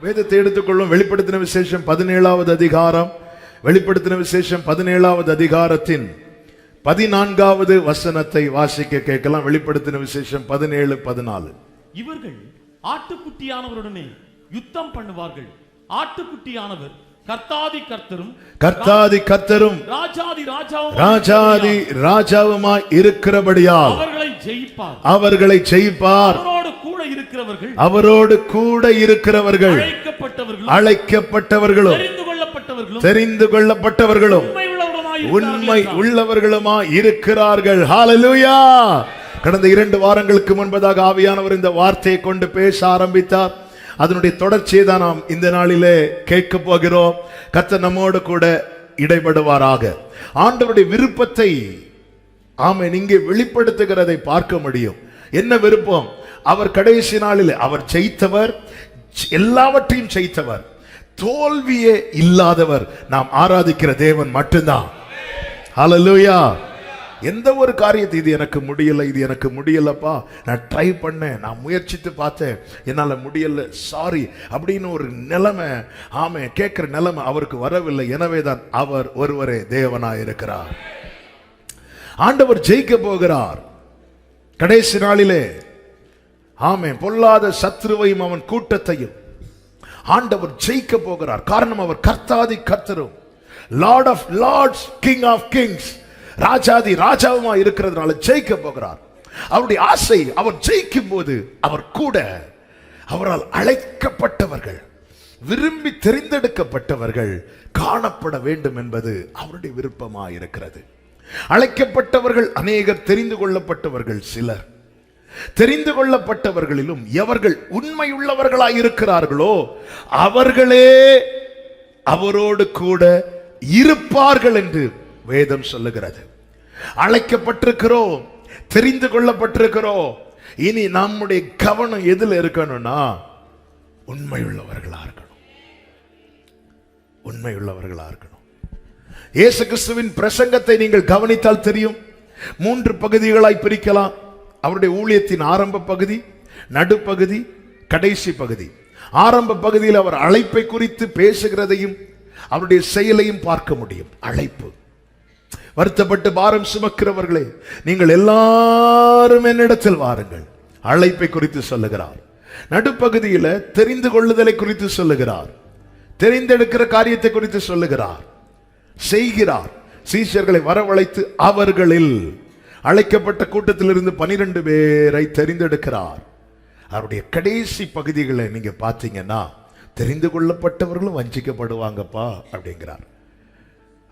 வேதத்தை எடுத்துக்கொள்ளும். வெளிப்படுத்தின விசேஷம் 17வது அதிகாரம், வெளிப்படுத்தின விசேஷம் 17வது அதிகாரத்தின் 14வது வசனத்தை வாசிக்க கேட்கலாம். வெளிப்படுத்தின விசேஷம் 17:14. இவர்கள் ஆட்டுக்குட்டியானவருடனே யுத்தம் பண்ணுவார்கள். ஆட்டுக்குட்டியானவர் கர்த்தாதி கர்த்தரும் கர்த்தாதி கர்த்தரும் ராஜாதி ராஜாவுமாய் இருக்கிறபடியால் அவர்களை ஜெயிப்பார். அவரோடு கூட இருக்கிறவர்கள் அழைக்கப்பட்டவர்களும் தெரிந்து கொள்ளப்பட்டவர்களும் உண்மை உள்ளவர்களுமாய் இருக்கிறார்கள். ஹல்லேலூயா. கடந்த 2 வாரங்களுக்கு முன்பதாக ஆவியானவர் இந்த வார்த்தையை கொண்டு பேச ஆரம்பித்தார். அதனுடைய தொடர்ச்சியை தான் நாம் இந்த நாளிலே கேட்க போகிறோம். கர்த்தர் நம்மோடு கூட இடைபடுவாராக. ஆண்டவருடைய விருப்பத்தை ஆமென் இங்கே வெளிப்படுத்துகிறதை பார்க்க முடியும். என்ன விருப்பம்? அவர் கடைசி நாளில் அவர் ஜெயித்தவர், எல்லாவற்றையும் ஜெயித்தவர், தோல்வியே இல்லாதவர். நாம் ஆராதிக்கிற தேவன் மட்டும்தான். ஹல்லேலூயா. எந்த ஒரு காரியத்தை இது எனக்கு முடியல, இது எனக்கு முடியலப்பா, நான் ட்ரை பண்ணேன், நான் முயற்சித்து பார்த்தேன், என்னால் முடியல, சாரி அப்படின்னு ஒரு நிலைமை ஆமே கேட்கிற நிலைமை அவருக்கு வரவில்லை. எனவே தான் அவர் ஒருவரே தேவனாய் இருக்கிறார். ஆண்டவர் ஜெயிக்க போகிறார் கடைசி நாளிலே. ஆமே, பொல்லாத சத்ருவையும் அவன் கூட்டத்தையும் ஆண்டவர் ஜெயிக்க போகிறார். காரணம், அவர் கர்த்தாதி கர்த்தரும் lord of lords, king of kings, ராஜாதி ராஜாவுமா இருக்கிறதுனால ஜெயிக்க போகிறார். அவருடைய ஆசை, அவர் ஜெயிக்கும் போது அவர் கூட அவரால் அழைக்கப்பட்டவர்கள், விரும்பி தெரிந்தெடுக்கப்பட்டவர்கள் காணப்பட வேண்டும் என்பது அவருடைய விருப்பமாக இருக்கிறது. அழைக்கப்பட்டவர்கள் அநேகர், தெரிந்து கொள்ளப்பட்டவர்கள் சிலர். தெரிந்து கொள்ளப்பட்டவர்களிலும் எவர்கள் உண்மையுள்ளவர்களாய் இருக்கிறார்களோ அவர்களே அவரோடு கூட இருப்பார்கள் என்று வேதம் சொல்லுகிறது. அழைக்கப்பட்டிருக்கிறோம், தெரிந்து கொள்ளப்பட்டிருக்கிறோம். இனி நம்முடைய கவனம் எதில் இருக்கணும்னா உண்மையுள்ளவர்களா இருக்கணும். உண்மையுள்ளவர்களா இருக்கணும். இயேசு கிறிஸ்துவின் பிரசங்கத்தை நீங்கள் கவனித்தால் தெரியும். 3 பகுதிகளாய் பிரிக்கலாம். அவருடைய ஊழியத்தின் ஆரம்ப பகுதி, நடுப்பகுதி, கடைசி பகுதி. ஆரம்ப பகுதியில் அவர் அழைப்பை குறித்து பேசுகிறதையும் அவருடைய செயலையும் பார்க்க முடியும். அழைப்பு, வருத்தப்பட்டு பாரம் சுமக்கிறவர்களே நீங்கள் எல்லாரும் என்னிடத்தில் வாருங்கள், அழைப்பை குறித்து சொல்லுகிறார். நடுப்பகுதியில் தெரிந்து கொள்ளுதலை குறித்து சொல்லுகிறார். தெரிந்தெடுக்கிற காரியத்தை குறித்து சொல்லுகிறார், செய்கிறார். சீஷர்களை வரவழைத்து அவர்களில் அழைக்கப்பட்ட கூட்டத்திலிருந்து 12 பேரை தெரிந்தெடுக்கிறார். அவருடைய கடைசி பகுதிகளை நீங்க பார்த்தீங்கன்னா தெரிந்து கொள்ளப்பட்டவர்களும் வஞ்சிக்கப்படுவாங்கப்பா அப்படிங்கிறார்.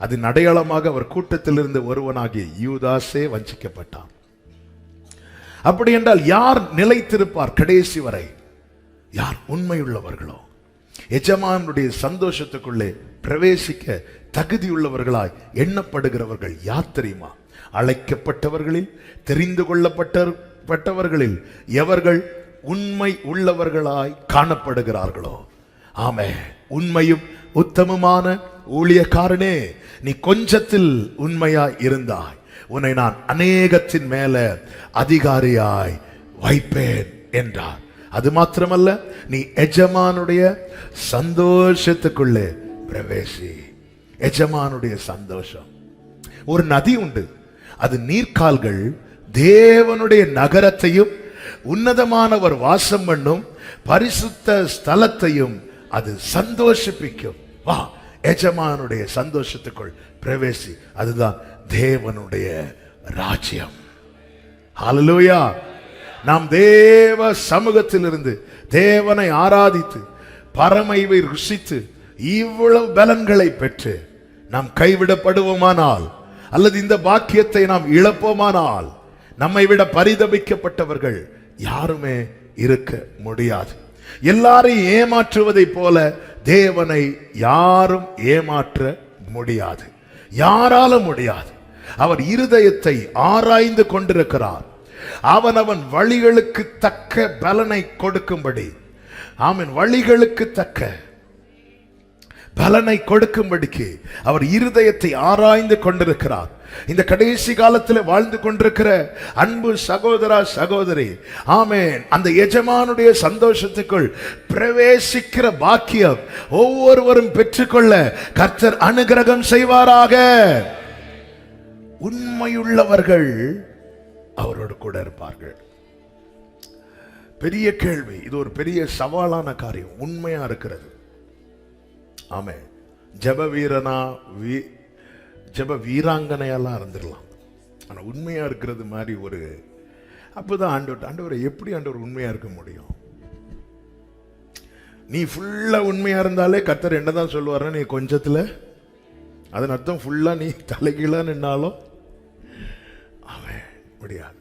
அதன் அடையாளமாக அவர் கூட்டத்திலிருந்து ஒருவனாகிய யூதாசே வஞ்சிக்கப்பட்டான். அப்படி என்றால் யார் நிலைத்திருப்பார் கடைசி வரை? யார் உண்மையுள்ளவர்களோ, எஜமானுடைய சந்தோஷத்துக்குள்ளே பிரவேசிக்க தகுதியுள்ளவர்களாய் எண்ணப்படுகிறவர்கள் யார் தெரியுமா? அழைக்கப்பட்டவர்களில், தெரிந்து கொள்ளப்பட்டவர்களில் எவர்கள் உண்மை உள்ளவர்களாய் காணப்படுகிறார்களோ. ஆமே, உண்மையும் உத்தமமான ஊழியக்காரனே, நீ கொஞ்சத்தில் உண்மையாய் இருந்தாய், உன்னை நான் அநேகத்தின் மேல அதிகாரியாய் வைப்பேன் என்றார். அது மாத்திரமல்ல, நீ எஜமானுடைய சந்தோஷத்துக்குள்ளே பிரவேசி. எஜமானுடைய சந்தோஷம். ஒரு நதி உண்டு, அது நீர்க்கால்கள் தேவனுடைய நகரத்தையும் உன்னதமானவர் வாசம் பண்ணும் பரிசுத்த ஸ்தலத்தையும் அது சந்தோஷிப்பிக்கும். வா, எஜமானுடைய சந்தோஷத்துக்குள் பிரவேசி. அதுதான் தேவனுடைய ராஜ்யம். ஹல்லேலூயா. நாம் தேவ சமூகத்திலிருந்து தேவனை ஆராதித்து பரமைவை ருசித்து இவ்வளவு பலன்களை பெற்று நாம் கைவிடப்படுவோமானால், அல்லது இந்த பாக்கியத்தை நாம் இழப்போமானால், நம்மை விட பரிதபிக்கப்பட்டவர்கள் யாருமே இருக்க முடியாது. எல்லாரையும் ஏமாற்றுவதை போல தேவனை யாரும் ஏமாற்ற முடியாது, யாராலும் முடியாது. அவர் இருதயத்தை ஆராய்ந்து கொண்டிருக்கிறார். அவனவன் வழிகளுக்கு தக்க பலனை கொடுக்கும்படி, ஆமென், வழிகளுக்கு தக்க பலனை கொடுக்கும்படிக்கு அவர் இருதயத்தை ஆராய்ந்து கொண்டிருக்கிறார். இந்த கடைசி காலத்தில் வாழ்ந்து கொண்டிருக்கிற அன்பு சகோதரா சகோதரி, ஆமென், அந்த எஜமானுடைய சந்தோஷத்துக்குள் பிரவேசிக்கிற பாக்கியம் ஒவ்வொருவரும் பெற்றுக்கொள்ள கர்த்தர் அனுகிரகம் செய்வாராக. உண்மையுள்ளவர்கள் அவரோடு கூட இருப்பார்கள். பெரிய கேள்வி, இது ஒரு பெரிய சவாலான காரியம், உண்மையா இருக்கிறது. ஆமென். ஜெப வீரனா ஜெப வீராங்கனையெல்லாம் இருந்துடலாம், ஆனா உண்மையா இருக்கிறது மாதிரி ஒரு, அப்பதான் ஆண்டவரை எப்படி ஆண்டவர் உண்மையா இருக்க முடியும்? நீ ஃபுல்லா உண்மையா இருந்தாலே கர்த்தர் என்னதான் சொல்லுவாரு, நீ கொஞ்சத்துல, அதன் அர்த்தம் ஃபுல்லா நீ தலைகீழா நின்னாலும் அவன் முடியாது.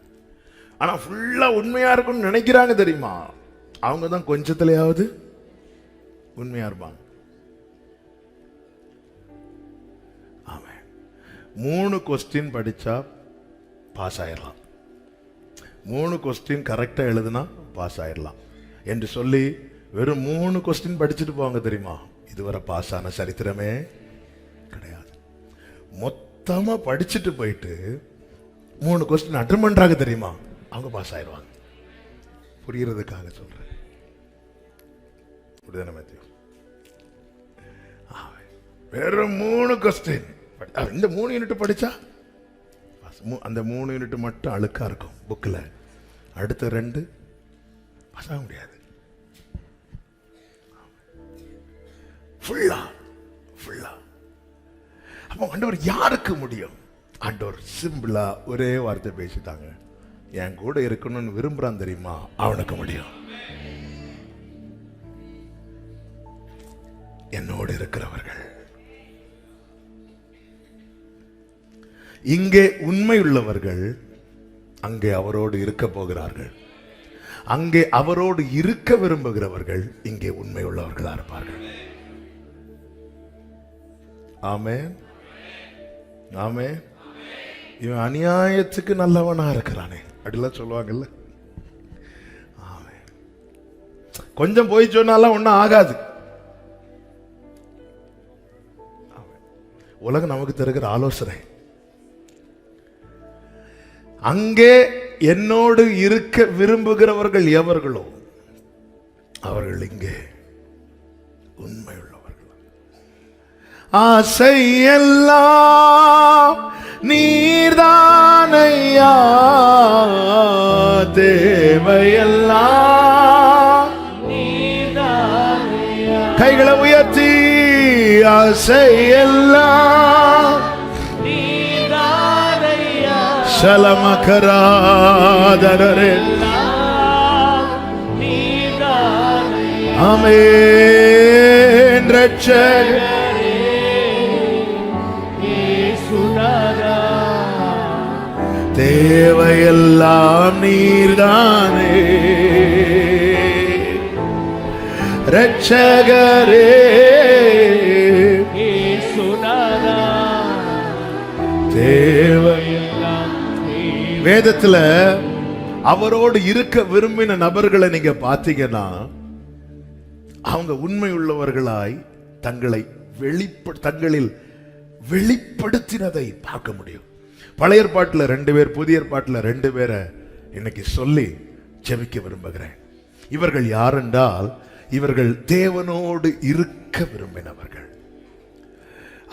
ஆனா ஃபுல்லா உண்மையா இருக்கும்னு நினைக்கிறாங்க தெரியுமா, அவங்க தான் கொஞ்சத்திலேயாவது உண்மையா இருப்பாங்க. 3 கொஸ்டின் படிச்சா பாஸ் ஆயிடலாம், 3 கொஸ்டின் கரெக்டா எழுதுனா பாஸ் ஆயிடலாம் என்று சொல்லி வெறும் 3 கொஸ்டின் படிச்சுட்டு போவாங்க தெரியுமா, இதுவரை பாஸ் ஆன சரித்திரமே கிடையாது. மொத்தமா படிச்சுட்டு போயிட்டு 3 கொஸ்டின் அட்டெண்ட் பண்றாங்க தெரியுமா, அவங்க பாஸ் ஆயிடுவாங்க. புரியறதுக்காக சொல்றேன். வெறும் 3 கொஸ்டின், இந்த 3 யூனிட் படிச்சா அந்த 3 யூனிட் மட்டும் அழுக்கா இருக்கும் புக்ல, அடுத்த 2 பாஸ் ஆக முடியாது. ஃபுல்லா அப்போ ஆண்டவர் யாருக்கு முடியும்? ஆண்டவர் சிம்பிளா ஒரே வார்த்தை பேசிட்டாங்க, என் கூட இருக்கணும்னு விரும்புறான் தெரியுமா, அவனுக்கு முடியும். என்னோடு இருக்கிறவர்கள், இங்கே உண்மை உள்ளவர்கள் அங்கே அவரோடு இருக்க போகிறார்கள். அங்கே அவரோடு இருக்க விரும்புகிறவர்கள் இங்கே உண்மை உள்ளவர்களா இருப்பார்கள். ஆமென், ஆமென். இவன் அநியாயத்துக்கு நல்லவனா இருக்கிறானே அப்படிலாம் சொல்லுவாங்கல்ல. ஆமென். கொஞ்சம் போய் சொன்னாலும் ஒன்னும் ஆகாது. உலகம் நமக்கு தருகிற ஆலோசனை, அங்கே என்னோடு இருக்க விரும்புகிறவர்கள் எவர்களோ அவர்கள் இங்கே உண்மை உள்ளவர்கள். ஆசையெல்லாம் நீர்தானையா, தேவையெல்லாம் நீர்தானையா. கைகளை உயர்த்தி, ஆசையெல்லாம் சலமகராதரே. ஆமென். ரட்சகரே இயேசுநாதா, தேவையெல்லாம் நீர்தானே. ரட்சகரே இயேசுநாதா, தேவையெல்லாம். வேதத்துல அவரோடு இருக்க விரும்பின நபர்களை நீங்க பார்த்தீங்கன்னா அவங்க உண்மை உள்ளவர்களாய் தங்களில் வெளிப்படுத்தினதை பார்க்க முடியும். பழைய ஏற்பாட்டில் 2 பேர், புதிய ஏற்பாட்டில் 2 பேரை இன்னைக்கு சொல்லி ஜெபிக்க விரும்புகிறேன். இவர்கள் யார் என்றால், இவர்கள் தேவனோடு இருக்க விரும்பினவர்கள்.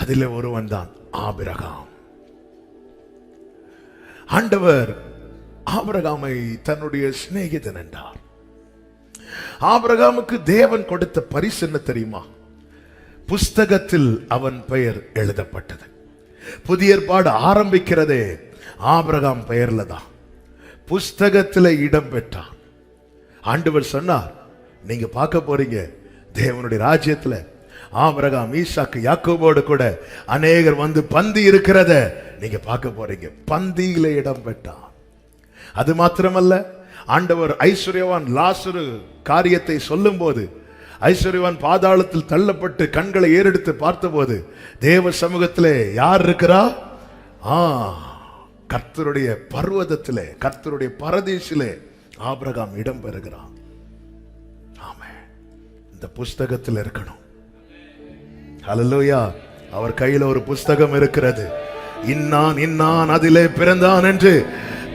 அதில் ஒருவன் தான் ஆபிரகாம். ஆண்டவர் ஆபிரகாமை தன்னுடைய சிநேகிதன் என்றார். ஆபிரகாமுக்கு தேவன் கொடுத்த பரிசு என்ன தெரியுமா? புஸ்தகத்தில் அவன் பெயர் எழுதப்பட்டது. புதிய ஏற்பாடு ஆரம்பிக்கிறதே ஆபிரகாம் பெயர்ல தான். புஸ்தகத்தில் இடம் பெற்றான். ஆண்டவர் சொன்னார், நீங்க பார்க்க போறீங்க தேவனுடைய ராஜ்யத்துல ஆபிரகாம், ஈசாக்கு, யாக்கோபோடு கூட அநேகர் வந்து பந்தி இருக்கிறத நீங்க பார்க்க போறீங்க. பந்தியில இடம் பெற்றான். அது மாத்திரமல்ல, ஆண்டவர் ஐஸ்வர்யவான் லாசரு காரியத்தை சொல்லும் போது, ஐஸ்வர்யவான் பாதாளத்தில் தள்ளப்பட்டு கண்களை ஏறெடுத்து பார்த்தபோது தேவ சமூகத்திலே யார் இருக்கிறா? கர்த்தருடைய பர்வதத்திலே, கர்த்தருடைய பரதீசிலே ஆபிரகாம் இடம் பெறுகிறான். ஆமென். இந்த புஸ்தகத்தில் இருக்கணும். ஹல்லேலூயா. அவர் கையில ஒரு புஸ்தகம் இருக்கிறது. இன்னான் இன்னான் அதிலே பிறந்தான் என்று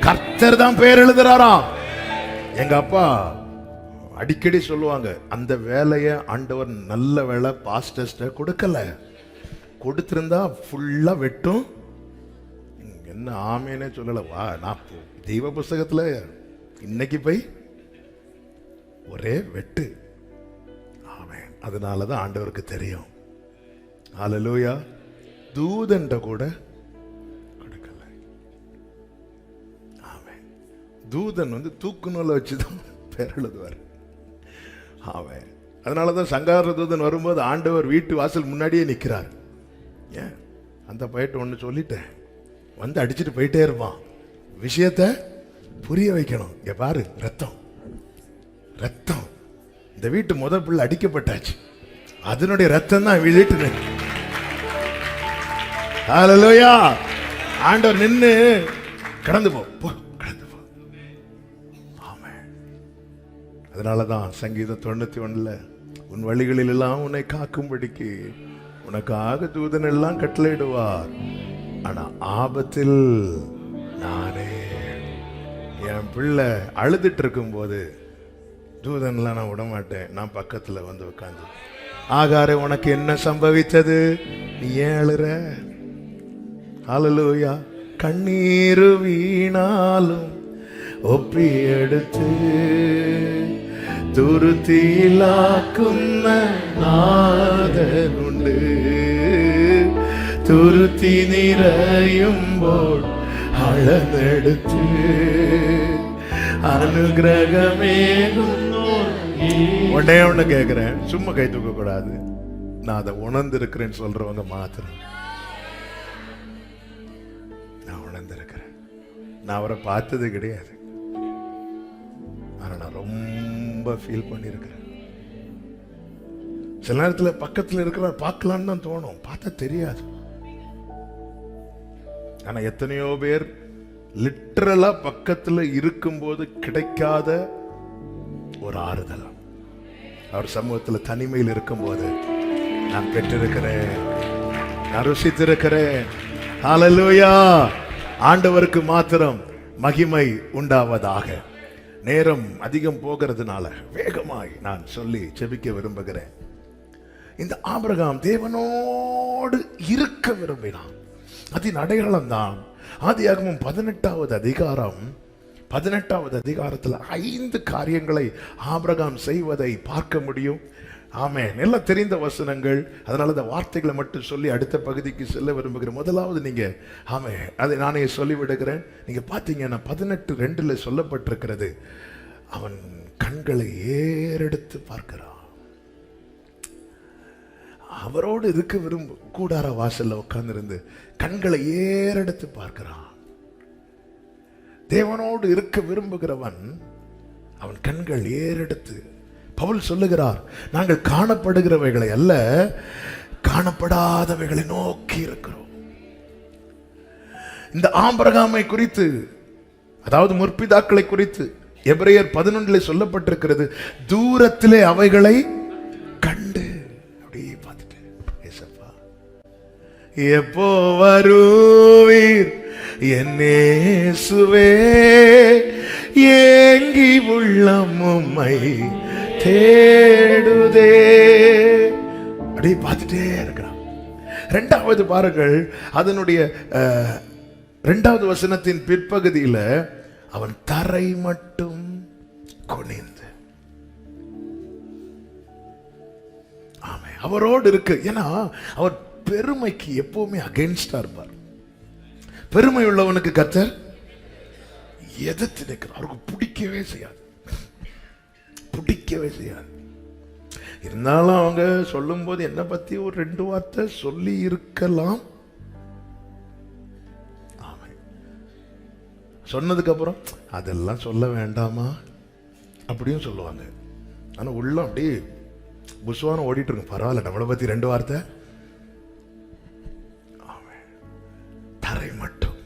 கர்த்தர் தான் பெயர் எழுதுறாராம். எங்க அப்பா அடிக்கடி சொல்லுவாங்க, அந்த வேலையை ஆண்டவர் நல்ல வேலை பாஸ்டர்ஸ்ட கொடுக்கல, கொடுத்திருந்தா ஃபுல்லா வெட்டும். என்ன ஆமேனே சொல்லல. வா, நான் தெய்வ புஸ்தகத்துல இன்னைக்கு போய் ஒரே வெட்டு. ஆமென். அதனாலதான் ஆண்டவருக்கு தெரியும். ஹல்லேலூயா. தூதன்ட கூட கொடுக்கல. ஆமென். தூதன் தூக்கு நூலை வச்சுதான் பேர் எழுதுவார். ஆமென். அதனாலதான் சங்கார தூதன் வரும்போது ஆண்டவர் வீட்டு வாசல் முன்னாடியே நிற்கிறார். ஏன்? அந்த பையட்ட ஒன்று சொல்லிட்டேன், அடிச்சுட்டு போயிட்டே இருப்பான். விஷயத்தை புரிய வைக்கணும். இங்க பாரு, ரத்தம் ரத்தம். இந்த வீட்டு முதல் பிள்ளை அடிக்கப்பட்டாச்சு, அதனுடைய ரத்தம் தான் வீட்டு. ஹல்லேலூயா. ஆண்டவர் நின்னு கடந்து போ, கடந்து போ. ஆமென். அதனாலதான் சங்கீதம் 91 உன் வழிகளில் எல்லாம் உன்னை காக்கும்படிக்கு உனக்காக தூதன் எல்லாம் கட்டளையிடுவார், ஆனா ஆபத்தில் நானே. என் பிள்ளை அழுதுட்டு இருக்கும் போது தூதன்லாம் நான் விட மாட்டேன். நான் பக்கத்துல உட்காந்து, ஆகாரே உனக்கு என்ன சம்பவித்தது, நீ ஏன் அழுற? ஹல்லேலூயா. கண்ணீர் வீணாலும் ஒப்பி எடுத்து துருத்திலாக்குன்ன நாதனுண்டு, துருத்தி நிறையும்போல் அளந்தெடுத்து அனுகிரகமே. உடனே ஒண்ணு கேட்கிறேன், சும்மா கை தூக்க கூடாது. நான் அதை உணர்ந்து இருக்கிறேன்னு சொல்றவங்க மாத்திரம். நான் உணர்ந்திருக்கிறேன். நான் அவரை பார்த்தது கிடையாது, ஆனா நான் ரொம்ப ஃபீல் பண்ணியிருக்கிறேன். சில நேரத்தில் பக்கத்தில் இருக்கிறார் பார்க்கலான்னு தான் தோணும், பார்த்தா தெரியாது. ஆனா எத்தனையோ பேர் லிட்டரலா பக்கத்துல இருக்கும்போது கிடைக்காத ஒரு ஆறுதல் அவர் சமூகத்தில் தனிமையில் இருக்கும்போது நான் பெற்றிருக்கிறேன், நான் ருசித்திருக்கிறேன். ஹல்லேலூயா. ஆண்டவருக்கு மாத்திரம் மகிமை உண்டாவதாக. நேரம் அதிகம் போகிறதுனால வேகமாய் நான் சொல்லி ஜெபிக்க விரும்புகிறேன். இந்த ஆபிரகாம் தேவனோடு இருக்க விரும்பினான். அதன் அடையாளம் தான் ஆதியாகமம் 18வது அதிகாரம். 18வது அதிகாரத்தில் 5 காரியங்களை ஆபிரகாம் செய்வதை பார்க்க முடியும். ஆமென். எல்லாம் தெரிந்த வசனங்கள். அதனால இந்த வார்த்தைகளை மட்டும் சொல்லி அடுத்த பகுதிக்கு செல்ல விரும்புகிறேன். முதலாவது நீங்க ஆமென், அதை நானே சொல்லிவிடுகிறேன். நீங்க பார்த்தீங்கன்னா 18:2 சொல்லப்பட்டிருக்கிறது, அவன் கண்களை ஏறெடுத்து பார்க்கிறான். அவரோடு இருக்க கூடார வாசல்ல உட்கார்ந்திருந்து கண்களை ஏறெடுத்து பார்க்கிறான். தேவனோடு இருக்க விரும்புகிறவன் அவன் கண்கள் ஏறெடுத்து. பவுல் சொல்லுகிறார், நாங்கள் காணப்படுகிறவைகளை அல்ல, காணப்படாதவைகளை நோக்கி இருக்கிறோம். இந்த ஆபிரகாமை குறித்து, அதாவது முற்பிதாக்களை குறித்து எபிரேயர் 11 சொல்லப்பட்டிருக்கிறது, தூரத்திலே அவைகளை கண்டு. அப்படியே பார்த்துட்டு, ஏசப்பா எப்போ வருவீர் என்னேசுவே, ஏங்கி உள்ளம் உம்மை தேடுதே. அப்படியே பார்த்துட்டே இருக்கிறான். 2வது பாருங்கள், அதனுடைய 2வது வசனத்தின் பிற்பகுதியில் அவன் தரை மட்டும் குனிந்து. ஆமே, அவரோடு இருக்கு. ஏன்னா அவர் பெருமைக்கு எப்பவுமே அகைன்ஸ்டா இருப்பார். பெருமை உள்ளவனுக்கு கர்த்தர் எதிர்த்து நிற்கிறார். அவருக்கு பிடிக்கவே செய்யாது, பிடிக்கவே செய்யாது. இருந்தாலும் அவங்க சொல்லும் போது என்ன பத்தி ஒரு 2 வார்த்தை சொல்லி இருக்கலாம். சொன்னதுக்கு அப்புறம் அதெல்லாம் சொல்ல வேண்டாமா அப்படியும் சொல்லுவாங்க. ஆனா உள்ள அப்படியே புஸ்வானம் ஓடிட்டு இருக்கு. பரவாயில்ல, நம்மளை பத்தி 2 வார்த்தை. தரை மட்டும்,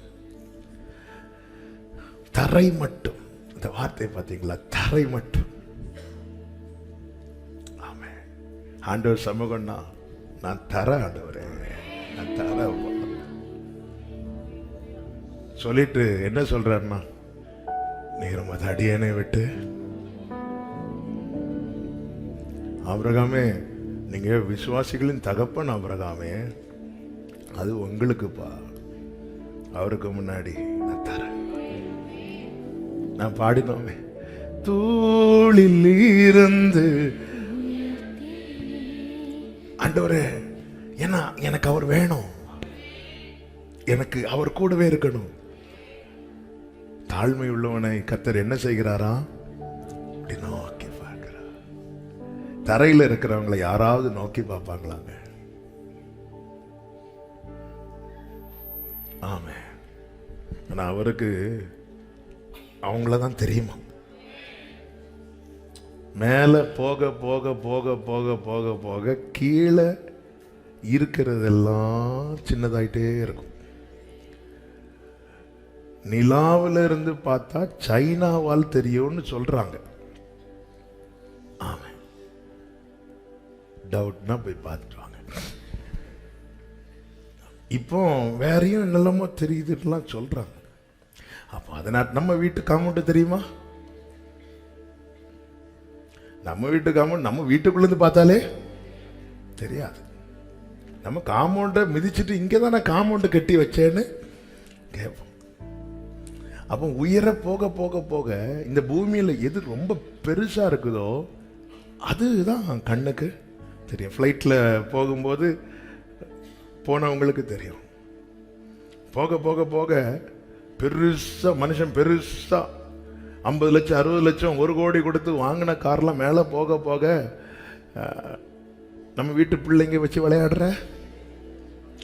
தரை மட்டும். இந்த வார்த்தை பார்த்தீங்களா? தரை மட்டும். ஆண்டவர் சமூகம்னா நான் தரேன் ஆண்டவரே, நான் தரேன் சொல்லிட்டு என்ன சொல்றாருன்னா, நீர் உமது அடியேனை விட்டு, ஆபிரகாமே நீங்க விசுவாசிகளின் தகப்பன் ஆபிரகாமே, அது உங்களுக்குப்பா, அவருக்கு முன்னாடி நான் தரேன். நான் பாடினோமே, தூளில் இருந்து ஆண்டவரே, ஏன்னா எனக்கு அவர் வேணும், எனக்கு அவர் கூடவே இருக்கணும். தாழ்மை உள்ளவனை கர்த்தர் என்ன செய்கிறாரா, அப்படி நோக்கி பார்க்கிறார். தரையில் இருக்கிறவங்களை யாராவது நோக்கி பார்ப்பாங்களாங்க? ஆமே. ஆனா அவருக்கு அவங்களதான் தெரியுமா. மேல போக போக போக போக போக போக கீழே இருக்கிறதெல்லாம் சின்னதாயிட்டே இருக்கும். நிலாவில இருந்து பார்த்தா சைனாவால் தெரியும்னு சொல்றாங்க. ஆமா, டவுட்னா போய் பார்த்துட்டு வாங்க. இப்போ வேறையும் என்னெல்லாமோ தெரியுதுலாம் சொல்றாங்க. அப்போ அதனால நம்ம வீட்டு காம்பவுண்ட் தெரியுமா? நம்ம வீட்டு காம்பவுண்ட் நம்ம வீட்டுக்குள்ள இருந்து பார்த்தாலே தெரியாது. நம்ம காம்பவுண்டை மிதிச்சுட்டு இங்கே தான் நான் காம்பவுண்டு கட்டி வச்சேன்னு கேட்போம். அப்போ உயர போக போக போக இந்த பூமியில் எது ரொம்ப பெருசா இருக்குதோ அதுதான் கண்ணுக்கு தெரியும். ஃப்ளைட்டில் போகும்போது போனவங்களுக்கு தெரியும். போக போக போக பெருசா மனுஷன் பெருசா 50 லட்சம் 60 லட்சம் 1 கோடி கொடுத்து வாங்கின கார்லாம் மேலே போக போக நம்ம வீட்டு பிள்ளைங்க வச்சு விளையாடுற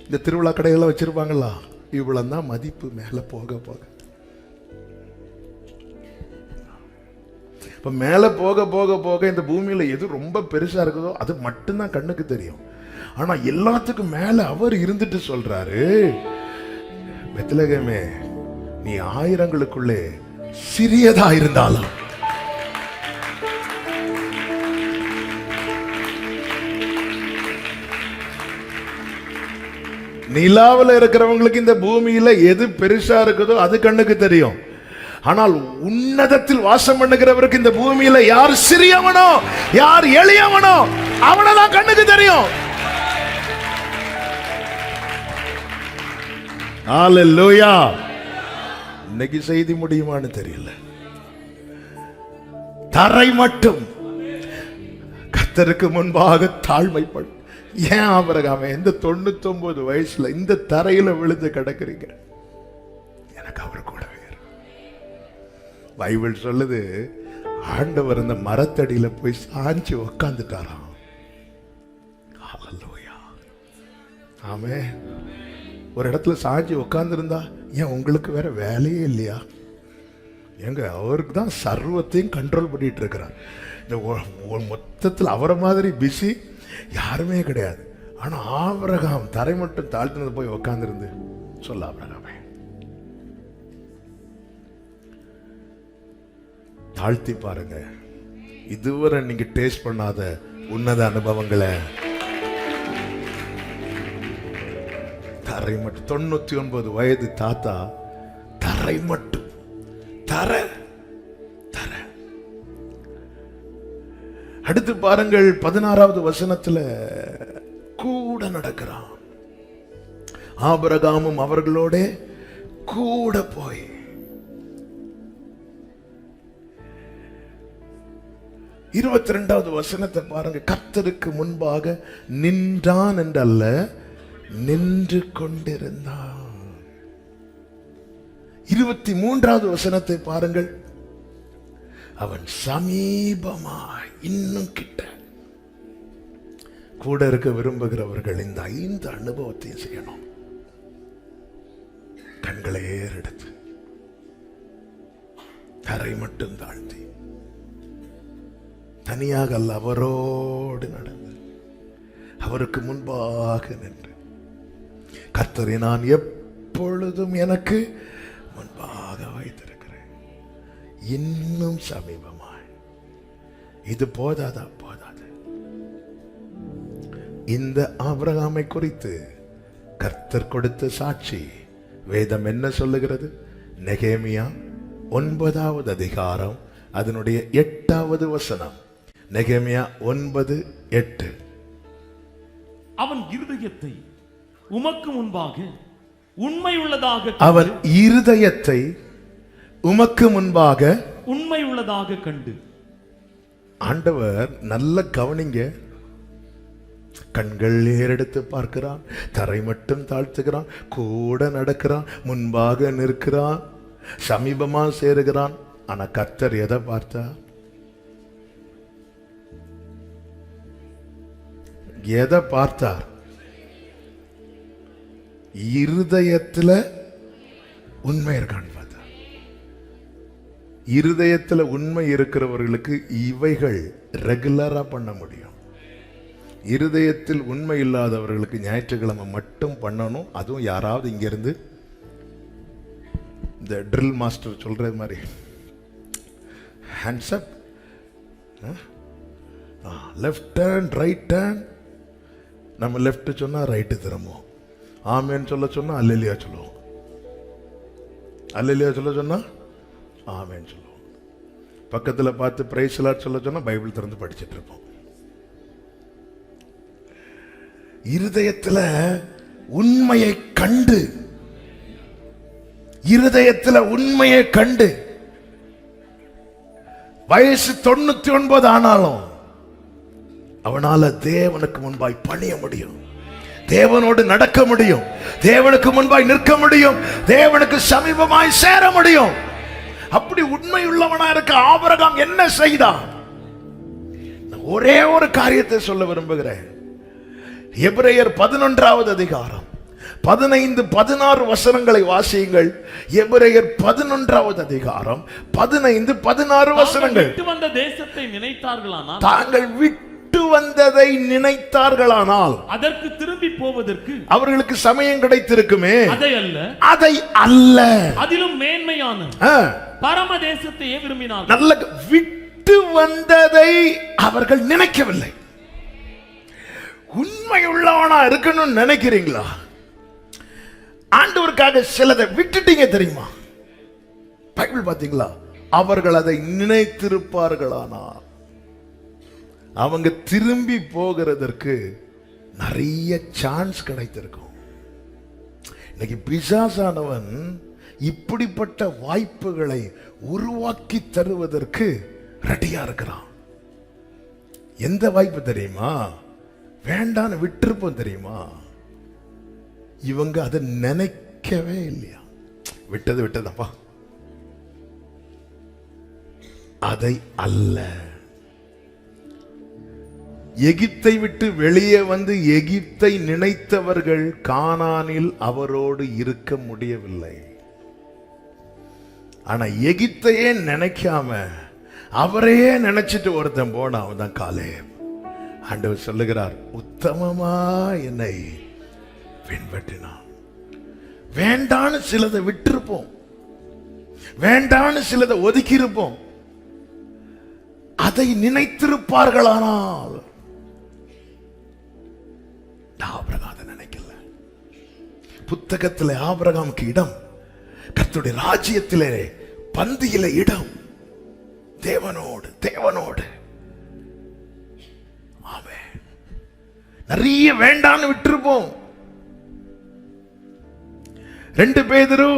இந்த திருவிழா கடைகள்லாம் வச்சிருப்பாங்களா, இவ்வளவு தான் மதிப்பு மேலே போக போக. இப்போ மேலே போக போக போக இந்த பூமியில் எது ரொம்ப பெருசா இருக்குதோ அது மட்டும்தான் கண்ணுக்கு தெரியும். ஆனா எல்லாத்துக்கும் மேல அவர் இருந்துட்டு சொல்றாரு, பெத்லகேமே நீ ஆயிரங்களுக்குள்ளே சிறியதா இருந்தாலும் நிலாவில் இருக்கிறவங்களுக்கு இந்த பூமியில எது பெருசா இருக்குதோ அது கண்ணுக்கு தெரியும். ஆனால் உன்னதத்தில் வாசம் பண்ணுகிறவருக்கு இந்த பூமியில யார் சிறியவனோ யார் எளியவனோ அவனதான் கண்ணுக்கு தெரியும். ஹல்லேலூயா. இன்னைக்கு செய்தி முடியுமான்னு தெரியல. தரை மட்டும் கர்த்தருக்கு முன்பாக தாழ்மைப்படும். ஏன் ஆபிரகாமே இந்த 99 வயசுல இந்த தரையில விழுந்து கிடக்குறீங்க? எனக்கு அவர் கூடவே. பைபிள் சொல்லுது, ஆண்டவர் அந்த மரத்தடியில போய் சாஞ்சி உக்காந்துட்டாராம். ஹல்லேலூயா. ஆமே. ஒரு இடத்துல சாஞ்சி உட்கார்ந்துருந்தா ஏன் உங்களுக்கு வேற வேலையே இல்லையா? எங்க அவருக்கு தான் சர்வத்தையும் கண்ட்ரோல் பண்ணிட்டு இருக்கிறார். இந்த மொத்தத்தில் அவரை மாதிரி பிஸி யாருமே கிடையாது. ஆனா ஆபிரகாம் தரை மட்டும் தாழ்த்தினது போய் உட்கார்ந்துருந்து சொல்ல, ஆபிரகாமே தாழ்த்தி பாருங்க, இதுவரை நீங்க டேஸ்ட் பண்ணாத உன்னத அனுபவங்களை. தரை மட்டும் 99 வயது தாத்தா, தரை மட்டும் தர தர. அடுத்து பாருங்கள் 16வது வசனத்துல கூட நடக்கிறான். ஆபிரகாமும் அவர்களோட கூட போய் 22வது வசனத்தை பாருங்க. கர்த்தருக்கு முன்பாக நின்றான் என்றல்ல, நின்று கொண்டிருந்தான். 23வது வசனத்தை பாருங்கள். அவன் சமீபமாய், இன்னும் கிட்ட. கூட இருக்க விரும்புகிறவர்கள் இந்த 5 அனுபவத்தையும் செய்யணும். கண்களை ஏறெடுத்து தரை மட்டும் தாழ்த்தி, தனியாக அல்ல அவரோடு நடந்து, அவருக்கு முன்பாக நின்று, கர்த்தரை நான் எப்பொழுதும் எனக்கு முன்பாக வைத்திருக்கிறேன், இன்னும் சமீபமாய். இது போதாதா? போதாது. இந்த ஆபிரகாமை குறித்து கர்த்தர் கொடுத்த சாட்சி வேதம் என்ன சொல்லுகிறது? நெகேமியா 9வது அதிகாரம் அதனுடைய 8வது வசனம். நெகேமியா 9:8. அவன் இருதயத்தை உமக்கு முன்பாக உண்மை உள்ளதாக அவன் இருதயத்தை உமக்கு முன்பாக உண்மை உள்ளதாக கண்டு. ஆண்டவர் நல்ல கவனிங்க, கண்கள் ஏறெடுத்து பார்க்கிறான், தரை மட்டும் தாழ்த்துகிறான், கூட நடக்கிறான், முன்பாக நிற்கிறான், சமீபமா சேருகிறான். ஆனா கர்த்தர் எதை பார்த்தா? எதை பார்த்தார்? இருதயத்துல உண்மை இருக்கான்னு பார்த்தார். இருதயத்துல உண்மை இருக்கிறவர்களுக்கு இவைகள் ரெகுலரா பண்ண முடியும். இருதயத்தில் உண்மை இல்லாதவர்களுக்கு ஞாயிற்றுக்கிழமை மட்டும் பண்ணணும். அதுவும் யாராவது இங்க இருந்து இந்த ட்ரில் மாஸ்டர் சொல்றது மாதிரி hands up, left hand, right hand. நம்ம லெஃப்ட் சொன்னா ரைட்டு திரும்புவோம். ஆமேன்னு சொல்ல சொன்னா அல்லேலியா சொல்லுவோம். அல்லேலியா சொல்ல சொன்னா ஆமேன்னு சொல்லுவோம். பக்கத்துல பார்த்து பிரைஸ் லார்ட் சொல்ல சொன்னா பைபிள் திறந்து படிச்சுட்டு இருப்போம். இருதயத்துல உண்மையை கண்டு, இருதயத்துல உண்மையை கண்டு வயசு 99 ஆனாலும் அவனால தேவனுக்கு முன்பாய் பணிய முடியும், தேவனோடு நடக்க முடியும், தேவனுக்கு முன்பாய் நிற்க முடியும், தேவனுக்கு சமீபமாய் சேர முடியும். அப்படி உண்மை உள்ளவனா இருக்க ஆபிரகாம் என்ன செய்தான்? ஒரே ஒரு காரியத்தை சொல்ல விரும்புகிறேன். எபிரேயர் 11வது அதிகாரம் 15-16 வசனங்களை வாசியுங்கள். எபிரேயர் 11வது அதிகாரம் 15-16 வசனங்கள். வந்த தேசத்தை நினைத்தார்களானால், தாங்கள் விட்டு வந்ததை நினைத்தார்களானால் அதற்கு திரும்பி போவதற்கு அவர்களுக்கு சமயம் கிடைத்திருக்குமே. அதை அல்ல அதிலும் மேன்மையான பரம தேசத்தையே விரும்பினார்கள். நல்ல விட்டு வந்ததை அவர்கள் நினைக்கவில்லை. உண்மை உள்ளவனா இருக்கணும்னு நினைக்கிறீங்களா? ஆண்டவருக்காக சிலதை விட்டுட்டீங்க தெரியுமா? பைபிள் பாத்தீங்களா? அவர்கள் அதை நினைத்திருப்பார்களானா அவங்க திரும்பி போகிறதற்கு நிறைய சான்ஸ் கிடைத்திருக்கும். இன்னைக்கு பிசாசானவன் இப்படிப்பட்ட வாய்ப்புகளை உருவாக்கி தருவதற்கு ரெடியா இருக்கிறான். எந்த வாய்ப்பு தெரியுமா? வேண்டான்னு விட்டுருப்போம் தெரியுமா? இவங்க அதை நினைக்கவே இல்லையா? விட்டதப்பா, அதை அல்ல. எகிப்தை விட்டு வெளியே வந்து எகிப்தை நினைத்தவர்கள் கானானில் அவரோடு இருக்க முடியவில்லை. ஆனா எகிப்தையே நினைக்காம அவரையே நினைச்சிட்டு ஒருத்தன் போன அவன் தான் காலேப். ஆண்டவர் சொல்லுகிறார், உத்தமமா என்னை பின்பற்றினான். வேண்டான்னு சிலதை விட்டிருப்போம், வேண்டான்னு சிலதை ஒதுக்கி இருப்போம். அதை நினைத்திருப்பார்களானால் ஆபிரகாம் அதை நினைக்கல. புத்தகத்தில் ஆபிரகாமுக்கு இடம், கர்த்தருடைய ராஜ்யத்திலே பந்தியில இடம், தேவனோடு தேவனோடு. ஆமென். நிறைய வேண்டான்னு விட்டுருப்போம். 2 பேதுரு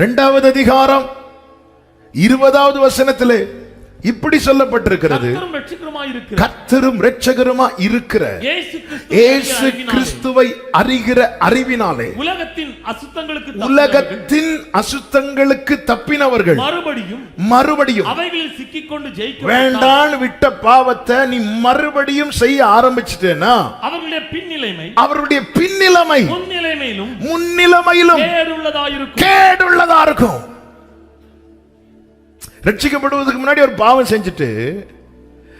2வது அதிகாரம் 20வது வசனத்திலே இப்படி சொல்லப்பட்டிருக்கிறது, கர்த்தரும் இரட்சகருமா இருக்கிற இயேசு கிறிஸ்துவை அறிகிற அறிவினாலே உலகத்தின் அசுத்தங்களுக்கு தப்பினவர்கள் மறுபடியும் அவைகளில் சிக்கிக்கொண்டு ஜெயிக்க வேண்டான்னு விட்ட பாவத்தை நீ மறுபடியும் செய்ய ஆரம்பிச்சிட்டேனா அவருடைய பின்னிலைமை முன்னிலைமையிலும் கேடுள்ளதா இருக்கும். ரட்சிக்கப்படுவதற்கு முன்னாடி ஒரு பாவம் செஞ்சுட்டு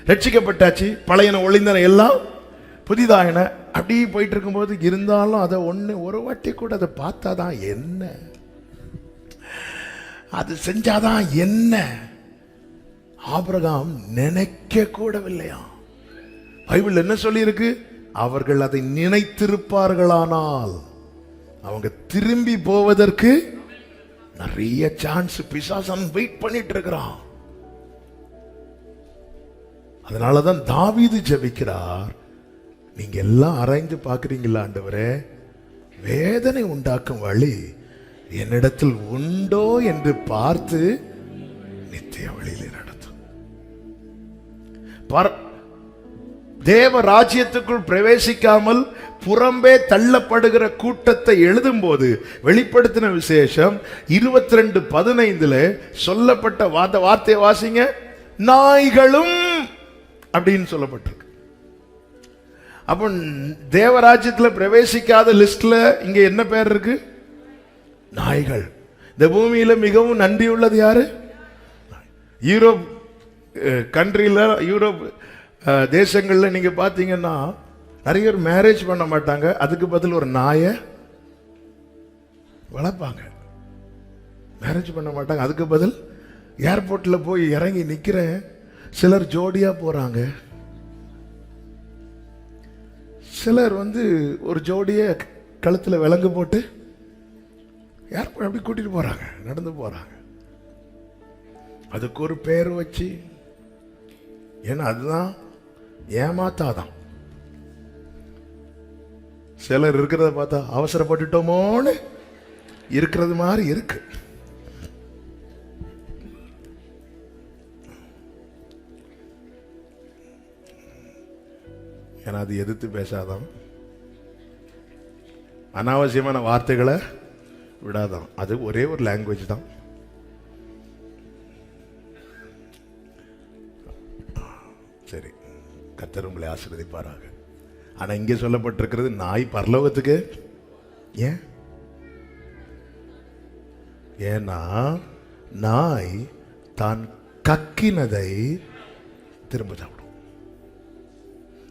ரட்சிக்கப்பட்டாச்சு, பழையன ஒளிந்தன எல்லாம் புதிதாயின அப்படி போயிட்டு இருக்கும்போது இருந்தாலும் அதை ஒரு வாட்டி கூட அதை பார்த்தாதான் என்ன, அது செஞ்சாதான் என்ன, ஆபிரகாம் நினைக்க கூடவில்லையா? பைபிள் என்ன சொல்லி இருக்கு? அவர்கள் அதை நினைத்திருப்பார்களானால் அவங்க திரும்பி போவதற்கு நிறைய சான்ஸ் பிசாசன் வெயிட் பண்ணிட்டு இருக்கிறான். அதனாலதான் தாவீது ஜெபிக்கிறார், நீங்க எல்லாம் ஆராய்ந்து பார்க்கிறீங்களா ஆண்டவரே, வேதனை உண்டாக்கும் வழி என்னிடத்தில் உண்டோ என்று பார்த்து நித்திய வழியிலே நடத்தும். தேவ ராஜ்யத்துக்குள் பிரவேசிக்காமல் புறம்பே தள்ளப்படுகிற கூட்டத்தை எழுதும் போது வெளிப்படுத்தின விசேஷம் 22:15 சொல்லப்பட்ட வார்த்தையை வாசிங்க. நாய்களும் அப்படின்னு சொல்லப்பட்டிருக்கு. அப்போ தேவராஜ்யத்தில் பிரவேசிக்காத லிஸ்ட்ல இங்க என்ன பேர் இருக்கு? நாய்கள். இந்த பூமியில மிகவும் நன்றி உள்ளது யாரு? யூரோப் கண்ட்ரில, யூரோப் தேசங்கள்ல நீங்க பாத்தீங்கன்னா நிறைய பேர் மேரேஜ் பண்ண மாட்டாங்க, அதுக்கு பதில் ஒரு நாயை வளர்ப்பாங்க. மேரேஜ் பண்ண மாட்டாங்க, அதுக்கு பதில் ஏர்போர்ட்ல போய் இறங்கி நிக்கிறேன், சிலர் ஜோடியா போறாங்க, சிலர் ஒரு ஜோடிய கழுத்துல விலங்கு போட்டு ஏர்போர்ட் அப்படி கூட்டிட்டு போறாங்க, நடந்து போறாங்க. அதுக்கு ஒரு பேர் வச்சு, ஏன்னா அதுதான் ஏமாத்தாதான். சிலர் இருக்கிறத பார்த்தா அவசரப்பட்டுட்டோமோன்னு இருக்கிறது மாதிரி இருக்கு. ஏன்னா அது எதிர்த்து பேசாதான், அனாவசியமான வார்த்தைகளை விடாதான். அது ஒரே ஒரு லாங்குவேஜ் தான். சரி, கர்த்தர் உங்களை ஆசீர்வதிப்பாராக. ஆனா இங்கே சொல்லப்பட்டிருக்கிறது நாய் பரலோகத்துக்கு. ஏன்? ஏன்னா நாய் தான் கக்கினதை திரும்ப சாப்பிடும்.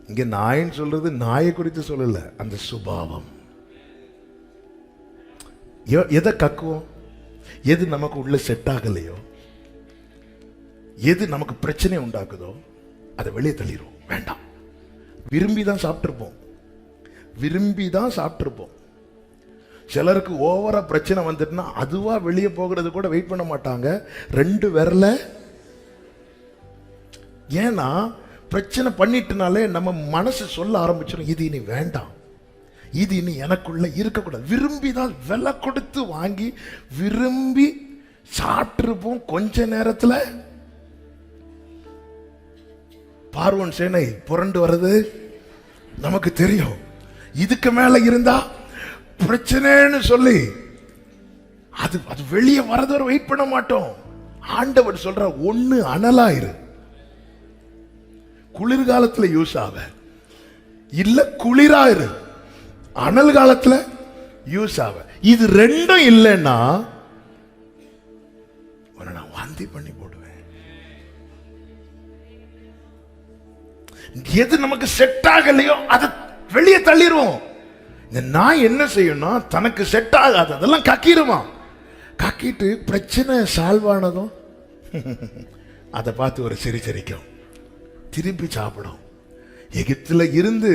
இங்க நாயின்னு சொல்றது நாயை குறித்து சொல்லல, அந்த சுபாவம். எதை கக்குவோம்? எது நமக்கு உள்ள செட் ஆகலையோ, எது நமக்கு பிரச்சனை உண்டாக்குதோ அதை வெளியே தள்ளிடுவோம். வேண்டாம், விரும்பி தான் சாப்பிட்டுருப்போம், விரும்பி தான் சாப்பிட்டுருப்போம். சிலருக்கு ஓவரா பிரச்சனை வந்துட்டுனா அதுவா வெளியே போகிறது கூட வெயிட் பண்ண மாட்டாங்க, 2 விரல. ஏன்னா பிரச்சனை பண்ணிட்டுனாலே நம்ம மனசு சொல்ல ஆரம்பிச்சிடும், இது இனி வேண்டாம், இது இனி எனக்குள்ள இருக்கக்கூடாது. விரும்பி தான் விலை கொடுத்து வாங்கி விரும்பி சாப்பிட்டுருப்போம். கொஞ்ச நேரத்தில் பார்வோன் சேனை புரண்டு வர்றது நமக்கு தெரியும். இதுக்கு மேல இருந்தா பிரச்சனைன்னு சொல்லி அது வெளியே வரது வெயிட் பண்ண மாட்டோம். ஆண்டவர் சொல்ற, ஒண்ணு அனலாயிரு, குளிர்காலத்துல யூஸ் ஆக, இல்ல குளிராயிரு அனல் காலத்துல யூஸ் ஆக. இது ரெண்டும் இல்லைன்னா நான் வாந்தி பண்ணி போடுவேன். எது நமக்கு செட் ஆகலையோ அதை வெளியே தள்ளிடுவோம். இந்த நாய் என்ன செய்யணும், தனக்கு செட் ஆகாது அதெல்லாம் கக்கிடுமா. கக்கிட்டு பிரச்சனை சால்வ் ஆனதும் அதை பார்த்து ஒரு சிரிச்சரிக்கும், திருப்பி சாப்பிடும். எகிப்துல இருந்து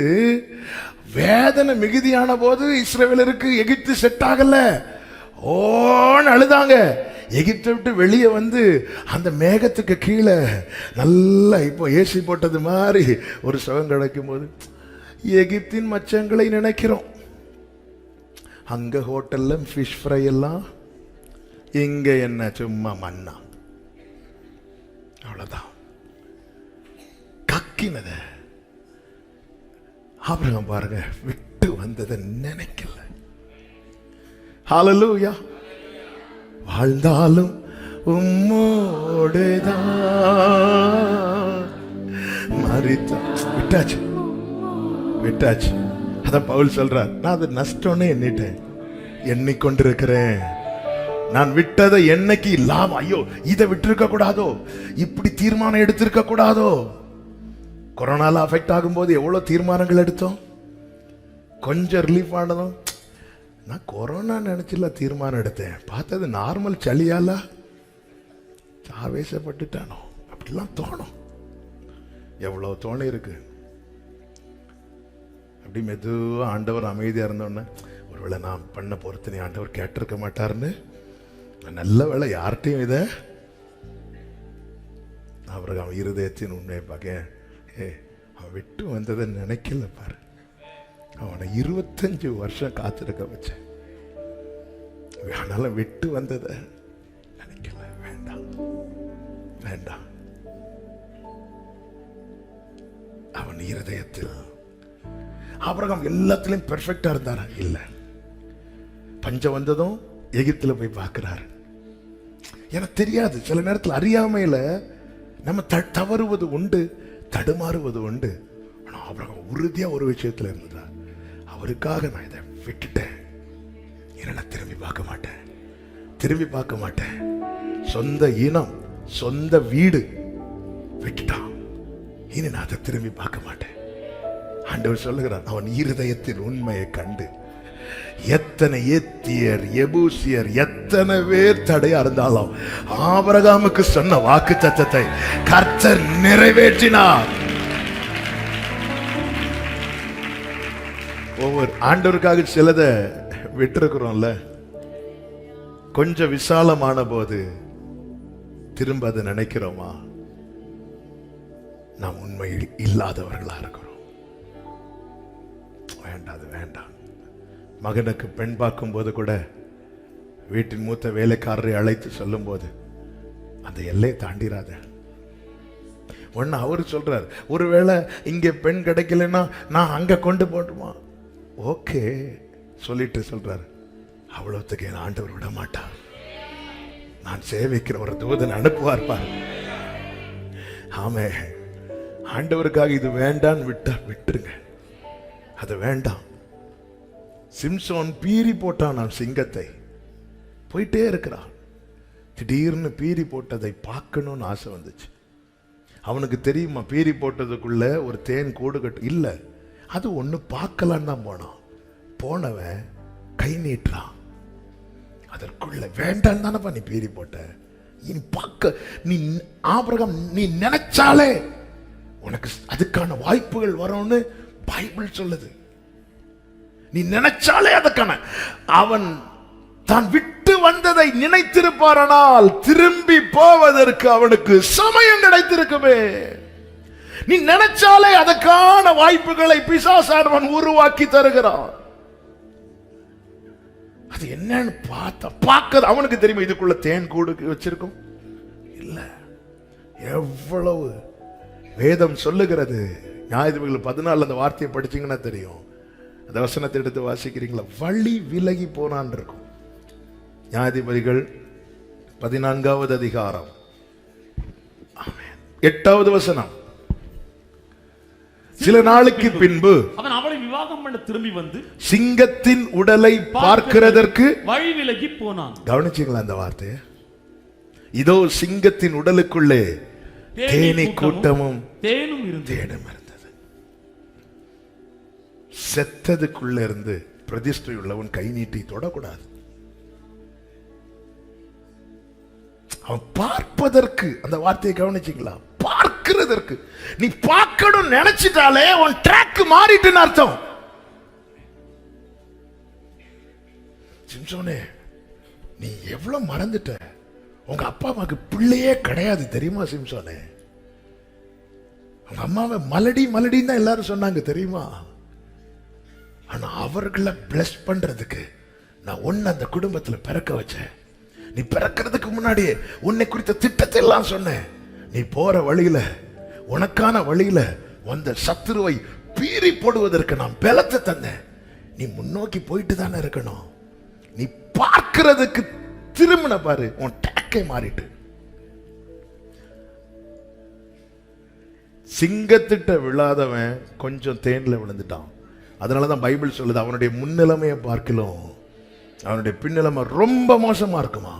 வேதனை மிகுதியான போது இஸ்ரவேலருக்கு எகிப்து செட் ஆகல, ஓன்னு அழுதாங்க. எகிப்தை விட்டு வெளியே அந்த மேகத்துக்கு கீழே நல்லா இப்போ ஏசி போட்டது மாதிரி ஒரு சுகம் கிடைக்கும் போது எகிப்தின் மச்சங்களை நினைக்கிறோம். அங்க ஹோட்டல்ல ஃபிஷ் ஃப்ரை எல்லாம், இங்க என்ன சும்மா மண்ணா, அவ்வளவுதான். கக்கினத ஆபிரகாம் பாருங்க, விட்டு வந்ததை நினைக்கல. ஹல்லேலூயா. வாழ்ந்தாலும் உம்மோடுதான், விட்டாச்சு விட்டாச்சு. அதான் பவுல் சொல்றார், நான் அது நஷ்டம்னு எண்ணிட்டேன், எண்ணிக்கொண்டிருக்கிறேன். நான் விட்டதை என்னைக்கு லாபம். ஐயோ, இதை விட்டிருக்க கூடாதோ, இப்படி தீர்மானம் எடுத்திருக்க கூடாதோ. கொரோனால அஃபெக்ட் ஆகும்போது எவ்வளவு தீர்மானங்கள் எடுத்தோம். கொஞ்சம் ரிலீஃப் ஆனதும் நான் கொரோனா நினைச்சுல தீர்மானம் எடுத்தேன், பார்த்தது நார்மல் சளியால ஆவேசப்பட்டுட்டானோ, அப்படிலாம் தோணும். எவ்வளவு தோணி இருக்கு. அப்படி மெதுவா ஆண்டவர் அமைதியா இருந்தோன்னு, ஒருவேளை நான் பண்ண பொறுத்தனை ஆண்டவர் கேட்டிருக்க மாட்டாருன்னு, நல்ல வேளை யார்கிட்டையும் இதை அவருக்கு அவன் இருதயத்தின் உண்மையை பார்க்க அவன் விட்டு வந்ததை நினைக்கல பாரு. அவனை 25 வருஷம் காத்திருக்க வச்சேன், ஆனாலும் விட்டு வந்ததை நினைக்கல. வேண்டாம் வேண்டாம். அவன் இருதயத்தில் ஆபிரகாம் எல்லாத்திலையும் பெர்ஃபெக்டா இருந்தாரா? இல்ல. பஞ்சம் வந்ததும் எகிப்துல போய் பார்க்கிறாரு. எனக்கு தெரியாது, சில நேரத்தில் அறியாமையில நம்ம தவறுவது உண்டு, தடுமாறுவது உண்டு. ஆனா ஆபிரகாம் உறுதியா ஒரு விஷயத்துல இருந்ததா, அவருக்காக நான் இதை விட்டுட்டேன், என்ன திரும்பி பார்க்க மாட்டேன், திரும்பி பார்க்க மாட்டேன். சொந்த இனம், சொந்த வீடு விட்டுட்டான், இனி நான் அதை திரும்பி பார்க்க மாட்டேன். ஆண்டவர் சொல்லுகிறார், அவன் இருதயத்தின் உண்மையை கண்டு எத்தனை ஏத்தியர் எபூசியர் எத்தனை பேர் தடையா இருந்தாலும் ஆபிரகாமுக்கு சொன்ன வாக்குத்தத்தத்தை கர்த்தர் நிறைவேற்றினார். ஒவ்வொரு ஆண்டவருக்காக சிலதை விட்டிருக்கிறோம்ல, கொஞ்சம் விசாலமான போது திரும்ப அதை நினைக்கிறோமா? நாம் உண்மையில் இல்லாதவர்களா இருக்கிறோம். வேண்டாம், அது வேண்டாம். மகனுக்கு பெண் பார்க்கும் போது கூட வீட்டின் மூத்த வேலைக்காரரை அழைத்து சொல்லும் போது அந்த எல்லையை தாண்டிராத. ஒன்னு அவரு சொல்றாரு, ஒருவேளை இங்க பெண் கிடைக்கலன்னா நான் அங்க கொண்டு போட்டுமா? ஓகே சொல்லிட்டு சொல்றாரு, அவ்வளவுக்கு என் ஆண்டவர் விட மாட்டார், நான் சேவிக்கிற ஒரு தூதன் அனுப்புவார் பாரு. ஆமே, ஆண்டவருக்காக இது வேண்டான்னு விட்டா விட்டுருங்க, அது வேண்டாம். சிம்சோன் பீறி போட்டான் நான் சிங்கத்தை, போயிட்டே இருக்கிறான். திடீர்னு பீறி போட்டதை பார்க்கணும்னு ஆசை வந்துச்சு. அவனுக்கு தெரியுமா பீறி போட்டதுக்குள்ள ஒரு தேன் கூடு கட்டு இல்ல, அது ஒண்ணு பார்க்கலான்னு தான் போனான். போனவன் கை நீட்டுறான், அதற்குள்ள வேண்டான்னு தானப்பா நீ பீறி போட்ட, இனி பார்க்க நீ ஆபிரகாம் நீ நினைச்சாலே உனக்கு அதுக்கான வாய்ப்புகள் வரும்னு பைபிள் சொல்லுது. நீ நினைச்சாலே அதுக்கான, அவன் தான் விட்டு வந்ததை நினைத்திருப்பாரானால் திரும்பி போவதற்கு அவனுக்கு சமயம் கிடைத்திருக்குமே. நீ நினைச்சாலே அதற்கான வாய்ப்புகளை பிசாசானவன் உருவாக்கி தருகிறான். அது என்னன்னு பார்க்க அவனுக்கு தெரியுமா இதுக்குள்ள தேன் கூடு வச்சிருக்கும்? இல்ல. எவ்வளவு வேதம் சொல்லுகிறது. நியாயாதிபதிகள் 14 அந்த வார்த்தையை படிச்சீங்கன்னா தெரியும். அந்த வசனத்தை எடுத்து வாசிக்கிறீங்களா? வழி விலகி போனான் இருக்கும். நியாயாதிபதிகள் 14வது அதிகாரம் 8வது வசனம். சில நாளுக்கு பின்பு அவன் அவளை விவாகம் பண்ண திரும்பி வந்து சிங்கத்தின் உடலை பார்க்கிறதற்கு வழி விலகி போனான். கவனிச்சீங்களா அந்த வார்த்தையை? இதோ சிங்கத்தின் உடலுக்குள்ளே தேனீ கூட்டமும் தேனும் இருந்தது. செத்ததுக்குள்ள இருந்து பிரதிஷ்டை உள்ளவன் கை நீட்டி தொடக்கூடாது. அவன் பார்ப்பதற்கு, அந்த வார்த்தையை கவனிச்சீங்களா? பார்க்கிறதற்கு. நீ பார்க்கணும் நினைச்சிட்டாலே உன் ட்ராக் மாறிட்டுன்னு அர்த்தம். சிம்சோனே, நீ எவ்வளவு மறந்துட்ட. உங்க அப்பா அம்மாக்கு பிள்ளையே கிடையாது தெரியுமா சிம்சோனே? உங்க அம்மாவை மலடி மலடின்னு தான் எல்லாரும் சொன்னாங்க தெரியுமா? ஆனா அவர்களை பிளஸ் பண்றதுக்கு நான் உன்னை அந்த குடும்பத்துல பிறக்க வச்சேன். நீ பிறக்கிறதுக்கு முன்னாடியே உன்னை குறித்த திட்டத்தை எல்லாம் சொன்னேன். நீ போற வழியில, உனக்கான வழியில வந்த சத்துருவை பீறி போடுவதற்கு நான் பலத்தை தந்தேன். நீ முன்னோக்கி போயிட்டு தானே இருக்கணும். நீ பார்க்கிறதுக்கு திரும்பின பாரு, உன் டேக்கை மாறிட்டு. சிங்கத்திட்ட விழாதவன் கொஞ்சம் தேன்ல விழுந்துட்டான். அதனாலதான் பைபிள் சொல்லுது, அவனுடைய முன்னிலைமையை பார்க்கலாம் அவனுடைய பின்னிலைமை ரொம்ப மோசமா இருக்குமா.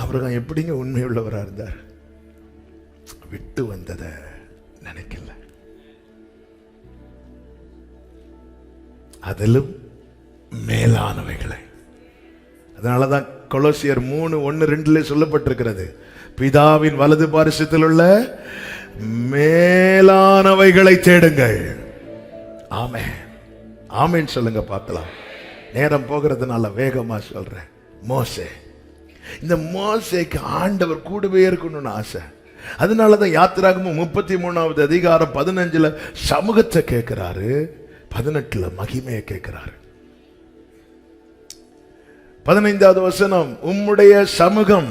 ஆபிரகாம் எப்படிங்க உண்மை உள்ளவரா இருந்தார்? விட்டு வந்ததை நினைக்கல. அதிலும் மேலானவைகளை. அதனாலதான் கொலோசியர் 3:1-2 சொல்லப்பட்டிருக்கிறது, பிதாவின் வலது பாரிசத்தில் உள்ள மேலானவைகளை தேடுங்கள். ஆமென் ஆமென் சொல்லுங்க பார்க்கலாம். நேரம் போகிறதுனால வேகமா சொல்றேன். மோசே, இந்த மோசேக்கு ஆண்டவர் கூடவே இருக்கணும்னு ஆசை. அதனாலதான் யாத்திராகமம் 33வது அதிகாரம் 15 சமூகத்தை கேட்கிறாரு, 18 மகிமையை கேட்கிறாரு. 15வது வசனம், உம்முடைய சமூகம்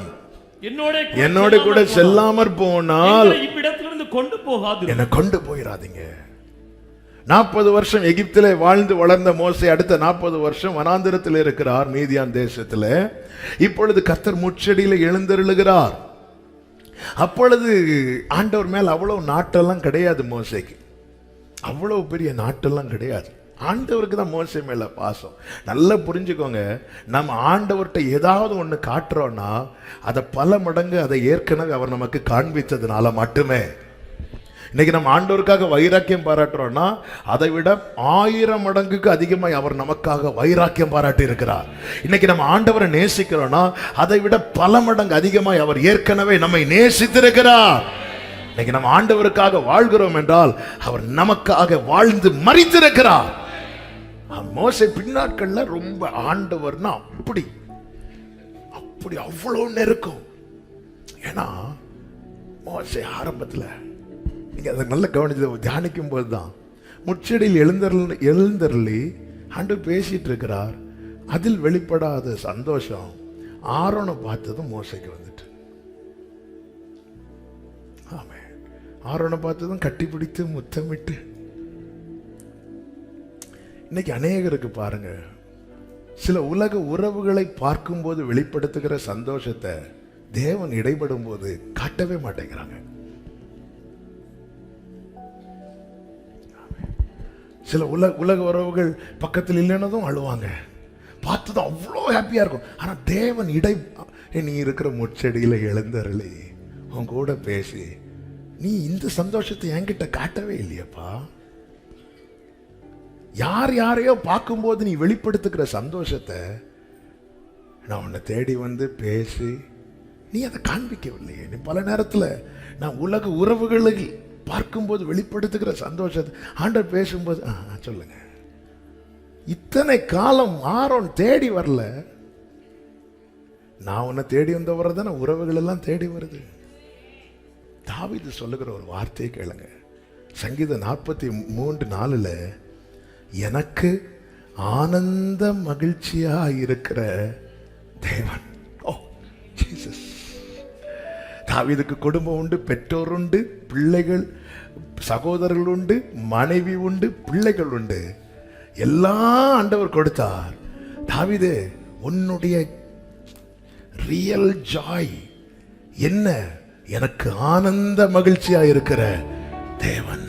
என்னோட கூட செல்லாமற் போனால் இவ்விடத்திலிருந்து கொண்டு போகாது, என்னை கொண்டு போயிடாதீங்க. 40 வருஷம் எகிப்திலே வாழ்ந்து வளர்ந்த மோசே அடுத்த 40 வருஷம் வனாந்திரத்தில் இருக்கிறார், மீதியான் தேசத்துல. இப்பொழுது கர்த்தர் முச்செடியில எழுந்தருளுகிறார். அப்பொழுது ஆண்டவர் மேல் அவ்வளவு நாட்டெல்லாம் கிடையாது மோசேக்கு, அவ்வளவு பெரிய நாட்டெல்லாம் கிடையாது. ஆண்டவருக்கு தான் மோசே மேல பாசம். நல்லா புரிஞ்சுக்கோங்க, நம்ம ஆண்டவர்கிட்ட ஏதாவது ஒண்ணு காட்டுறோம்னா அதை பல மடங்கு அதை ஏற்கனவே அவர் நமக்கு காண்பித்ததுனால மட்டுமே. இன்னைக்கு நம்ம ஆண்டவருக்காக வைராக்கியம் பாராட்டுறோம்னா அதை விட 1000 மடங்குக்கு அதிகமாக அவர் நமக்காக வைராக்கியம் பாராட்டி இருக்கிறார். இன்னைக்கு நம்ம ஆண்டவரை நேசிக்கிறோம்னா அதை விட பல மடங்கு அதிகமாக அவர் ஏற்கனவே நம்மை நேசித்திருக்கிறார். இன்னைக்கு நம்ம ஆண்டவருக்காக வாழ்கிறோம் என்றால் அவர் நமக்காக வாழ்ந்து மரித்திருக்கிறார். மோசே பின்னாட்கள்ல ரொம்ப ஆண்டவர்னா அப்படி அப்படி அவ்வளவு நெருக்கம். ஏன்னா மோசே ஆரம்பத்துல நீங்க அதை நல்ல கவனிச்சு தியானிக்கும் போதுதான் முச்செடியில் எழுந்தருளி ஆண்டவர் பேசிட்டு இருக்கிறார். அதில் வெளிப்படாத சந்தோஷம் ஆரோனை பார்த்ததும் மோசைக்கு வந்துட்டு, ஆமே ஆரோனை பார்த்ததும் கட்டிப்பிடித்து முத்தமிட்டு. இன்னைக்கு அநேகருக்கு பாருங்க, சில உலக உறவுகளை பார்க்கும்போது வெளிப்படுத்துகிற சந்தோஷத்தை தேவன் இடைப்படும் போது காட்டவே மாட்டேங்கிறாங்க. சில உலக உறவுகள் பக்கத்தில் இல்லைன்னதும் அழுவாங்க, பார்த்ததும் அவ்வளோ ஹாப்பியா இருக்கும். ஆனா தேவன் நீ இருக்கிற முச்செடியில எழுந்தருளி உன் கூட பேசி நீ இந்த சந்தோஷத்தை என்கிட்ட காட்டவே இல்லையப்பா. யார் யாரையோ பார்க்கும்போது நீ வெளிப்படுத்துகிற சந்தோஷத்தை நான் உன்னை தேடி வந்து பேசி நீ அதை காண்பிக்கவில்லையே. நீ பல நேரத்தில் நான் உலக உறவுகளில் பார்க்கும்போது வெளிப்படுத்துகிற சந்தோஷத்தை ஆண்டவர் பேசும்போது சொல்லுங்க, இத்தனை காலம் ஆரோன் தேடி வரல, நான் உன்னை தேடி வந்தவரை தானே உறவுகள் எல்லாம் தேடி வருது. தாவீது சொல்லுகிற ஒரு வார்த்தையை கேளுங்க. சங்கீதம் 43:4 எனக்கு ஆனந்த மகிழ்ச்சியா இருக்கிற தேவன். ஓ ஜீசஸ். தாவீதுக்கு குடும்பம் உண்டு, பெற்றோர் உண்டு, பிள்ளைகள் சகோதரர்கள் உண்டு, மனைவி உண்டு, பிள்ளைகள் உண்டு, எல்லாம் ஆண்டவர் கொடுத்தார். தாவீதே, உன்னுடைய ரியல் ஜாய் என்ன? எனக்கு ஆனந்த மகிழ்ச்சியா இருக்கிற தேவன்.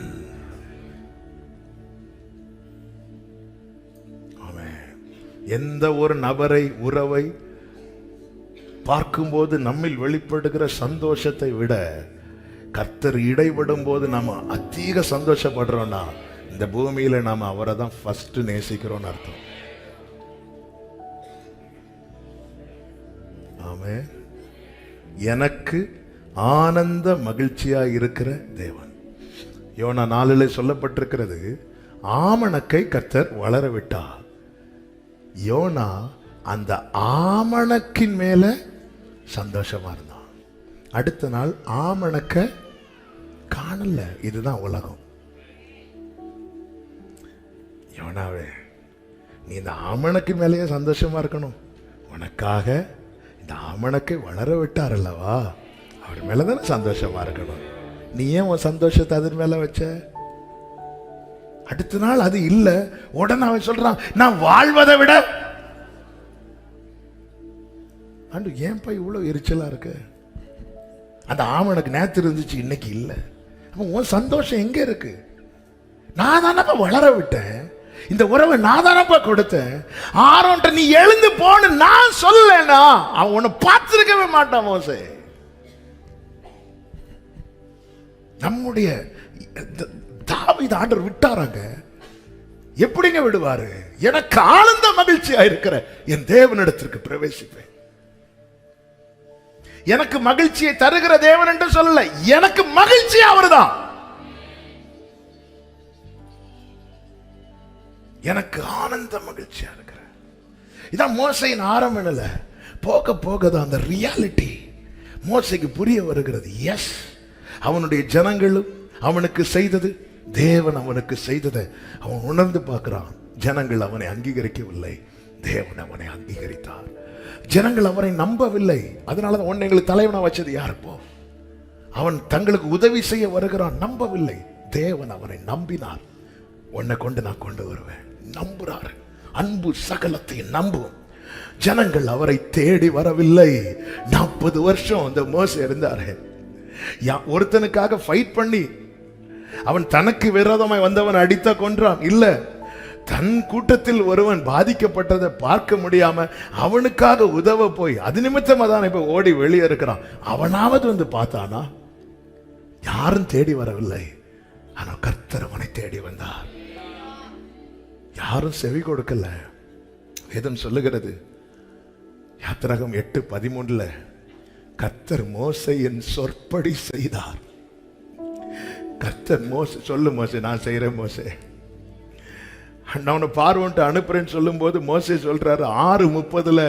எந்த ஒரு நபரை உறவை பார்க்கும்போது நம்மில் வெளிப்படுகிற சந்தோஷத்தை விட கர்த்தர் இடைப்படும் போது நம்ம அதிக சந்தோஷப்படுறோம்னா இந்த பூமியில நாம அவரை தான் ஃபர்ஸ்ட் நேசிக்கிறோம்னு அர்த்தம். ஆமே. எனக்கு ஆனந்த மகிழ்ச்சியா இருக்கிற தேவன். யோனா 4 சொல்லப்பட்டிருக்கிறது, ஆமணக்கை கர்த்தர் வளர விட்டார். யோனா அந்த ஆமணக்கின் மேல சந்தோஷமா இருந்தான். அடுத்த நாள் ஆமணக்க காணல. இதுதான் உலகம். யோனாவே, நீ இந்த ஆமணக்கு மேலேயே சந்தோஷமா இருக்கணும். உனக்காக இந்த ஆமணக்கை வளர விட்டார் அல்லவா, அவர் மேலதானே சந்தோஷமா இருக்கணும். நீ ஏன் உன் சந்தோஷத்தை அதன் மேல வச்ச? அடுத்த நாள் அது இல்ல. உடனே அவன் சொல்றான், நான் வாழ்வதை விட ஆண்டு ஏன்பா இவ்வளவு எரிச்சலா இருக்கு? அந்த ஆமனுக்கு நேத்து இருந்துச்சு, இன்னைக்கு இல்ல. உன் சந்தோஷம் எங்க இருக்கு? நான் தானப்பா வளர விட்டேன், இந்த உறவை நான் தானப்பா கொடுத்தேன். ஆரோன்ட்ட நீ எழுந்து போன்னு நான் சொல்லனா அவன் உன்னை பார்த்திருக்கவே மாட்டான். மோசே, நம்முடைய தாவீது ஆண்டவர் விட்டாராங்க. எப்படிங்க விடுவாரு? எனக்கு ஆனந்த மகிழ்ச்சியா இருக்கிற என் தேவனிடத்திற்கு பிரவேசிப்பேன். எனக்கு மகிழ்ச்சியை தருகிற தேவன் என்று சொல்லல, எனக்கு மகிழ்ச்சி அவர்தான். எனக்கு ஆனந்த மகிழ்ச்சியா இருக்கிற. இதான் மோசையின் ஆரம்பம் இல்ல, போக போக தான் அந்த ரியாலிட்டி மோசைக்கு புரிய வருகிறது. எஸ், அவனுடைய ஜனங்களும் அவனுக்கு செய்தது, தேவன் அவனுக்கு செய்ததை அவன் உணர்ந்து பார்க்கிறான். ஜனங்கள் அவனை அங்கீகரிக்கவில்லை, தேவன் அவனை அங்கீகரித்தார். ஜனங்கள் அவனை நம்பவில்லை, அதனால உன்னை எங்களுக்கு தலைவனா வச்சது யாருப்போ? அவன் தங்களுக்கு உதவி செய்ய வருகிறான், நம்பவில்லை. தேவன் அவனை நம்பினார். உன்னை கொண்டு நான் கொண்டு வருவேன். நம்புறாரு. அன்பு சகலத்தையும் நம்பும். ஜனங்கள் அவரை தேடி வரவில்லை. 40 வருஷம் அந்த மோசே இருந்தாரு. ஒருத்தனுக்காக ஃபைட் பண்ணி அவன் தனக்கு விரோதமாய் வந்தவன் அடித்த கொன்றான் இல்ல, தன் கூட்டத்தில் ஒருவன் பாதிக்கப்பட்டதை பார்க்க முடியாம அவனுக்காக உதவ போய் அது நிமித்தமா தான் இப்ப ஓடி வெளியே இருக்கிறான். அவனாவது வந்து பார்த்தானா? யாரும் தேடி வரவில்லை. ஆனால் கர்த்தர் அவனை தேடி வந்தார். யாரும் செவி கொடுக்கல. வேதம் சொல்லுகிறது, யாத்திராகமம் 8:13 கர்த்தர் மோசேயின் சொற்படி செய்தார். கர்த்தர் மோசே, சொல்லு மோசே, நான் செய்யறேன் மோசே, நான் உன்னை பார்வோன்ட்டு அனுப்புறேன்னு சொல்லும் போது மோசே சொல்றாரு 6:30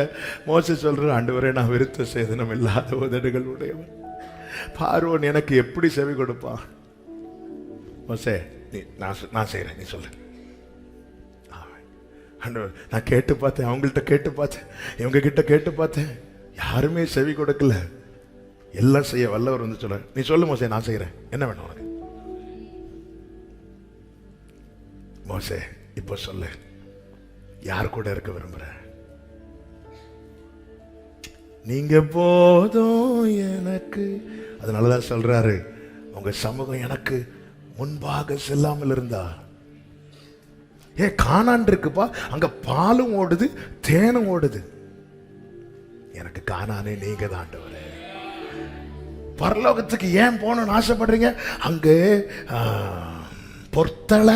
மோசே சொல்றாரு, ஆண்டவரே நான் விருத்த சேதனம் இல்லாத உதடுகள் உடையவன், பார்வோன் எனக்கு எப்படி செவி கொடுப்பான்? மோசே நான் செய்யறேன், நீ சொல்லு. நான் கேட்டு பார்த்தேன், அவங்கள்ட்ட கேட்டு பார்த்தேன், இவங்க கிட்ட கேட்டு பார்த்தேன், யாருமே செவி கொடுக்கல. எல்லாம் செய்ய வல்லவர் வந்து சொல்ல, நீ சொல்லு மோசே, நான் செய்யறேன், என்ன வேணும் உனக்கு? மோசே இப்ப சொல்லு, யார் கூட இருக்க விரும்புற? நீங்க போதும் எனக்கு. அதனாலதான் சொல்றாரு, உங்க சமூகம் எனக்கு முன்பாக செல்லாமல் இருந்தா. கானான் இருக்குப்பா, அங்க பாலும் ஓடுது தேனும் ஓடுது. எனக்கு கானானே நீங்க தான் ஆண்டவரே. பரலோகத்துக்கு ஏன் போகணும்னு ஆசைப்படுறீங்க? அங்க பொர்த்தள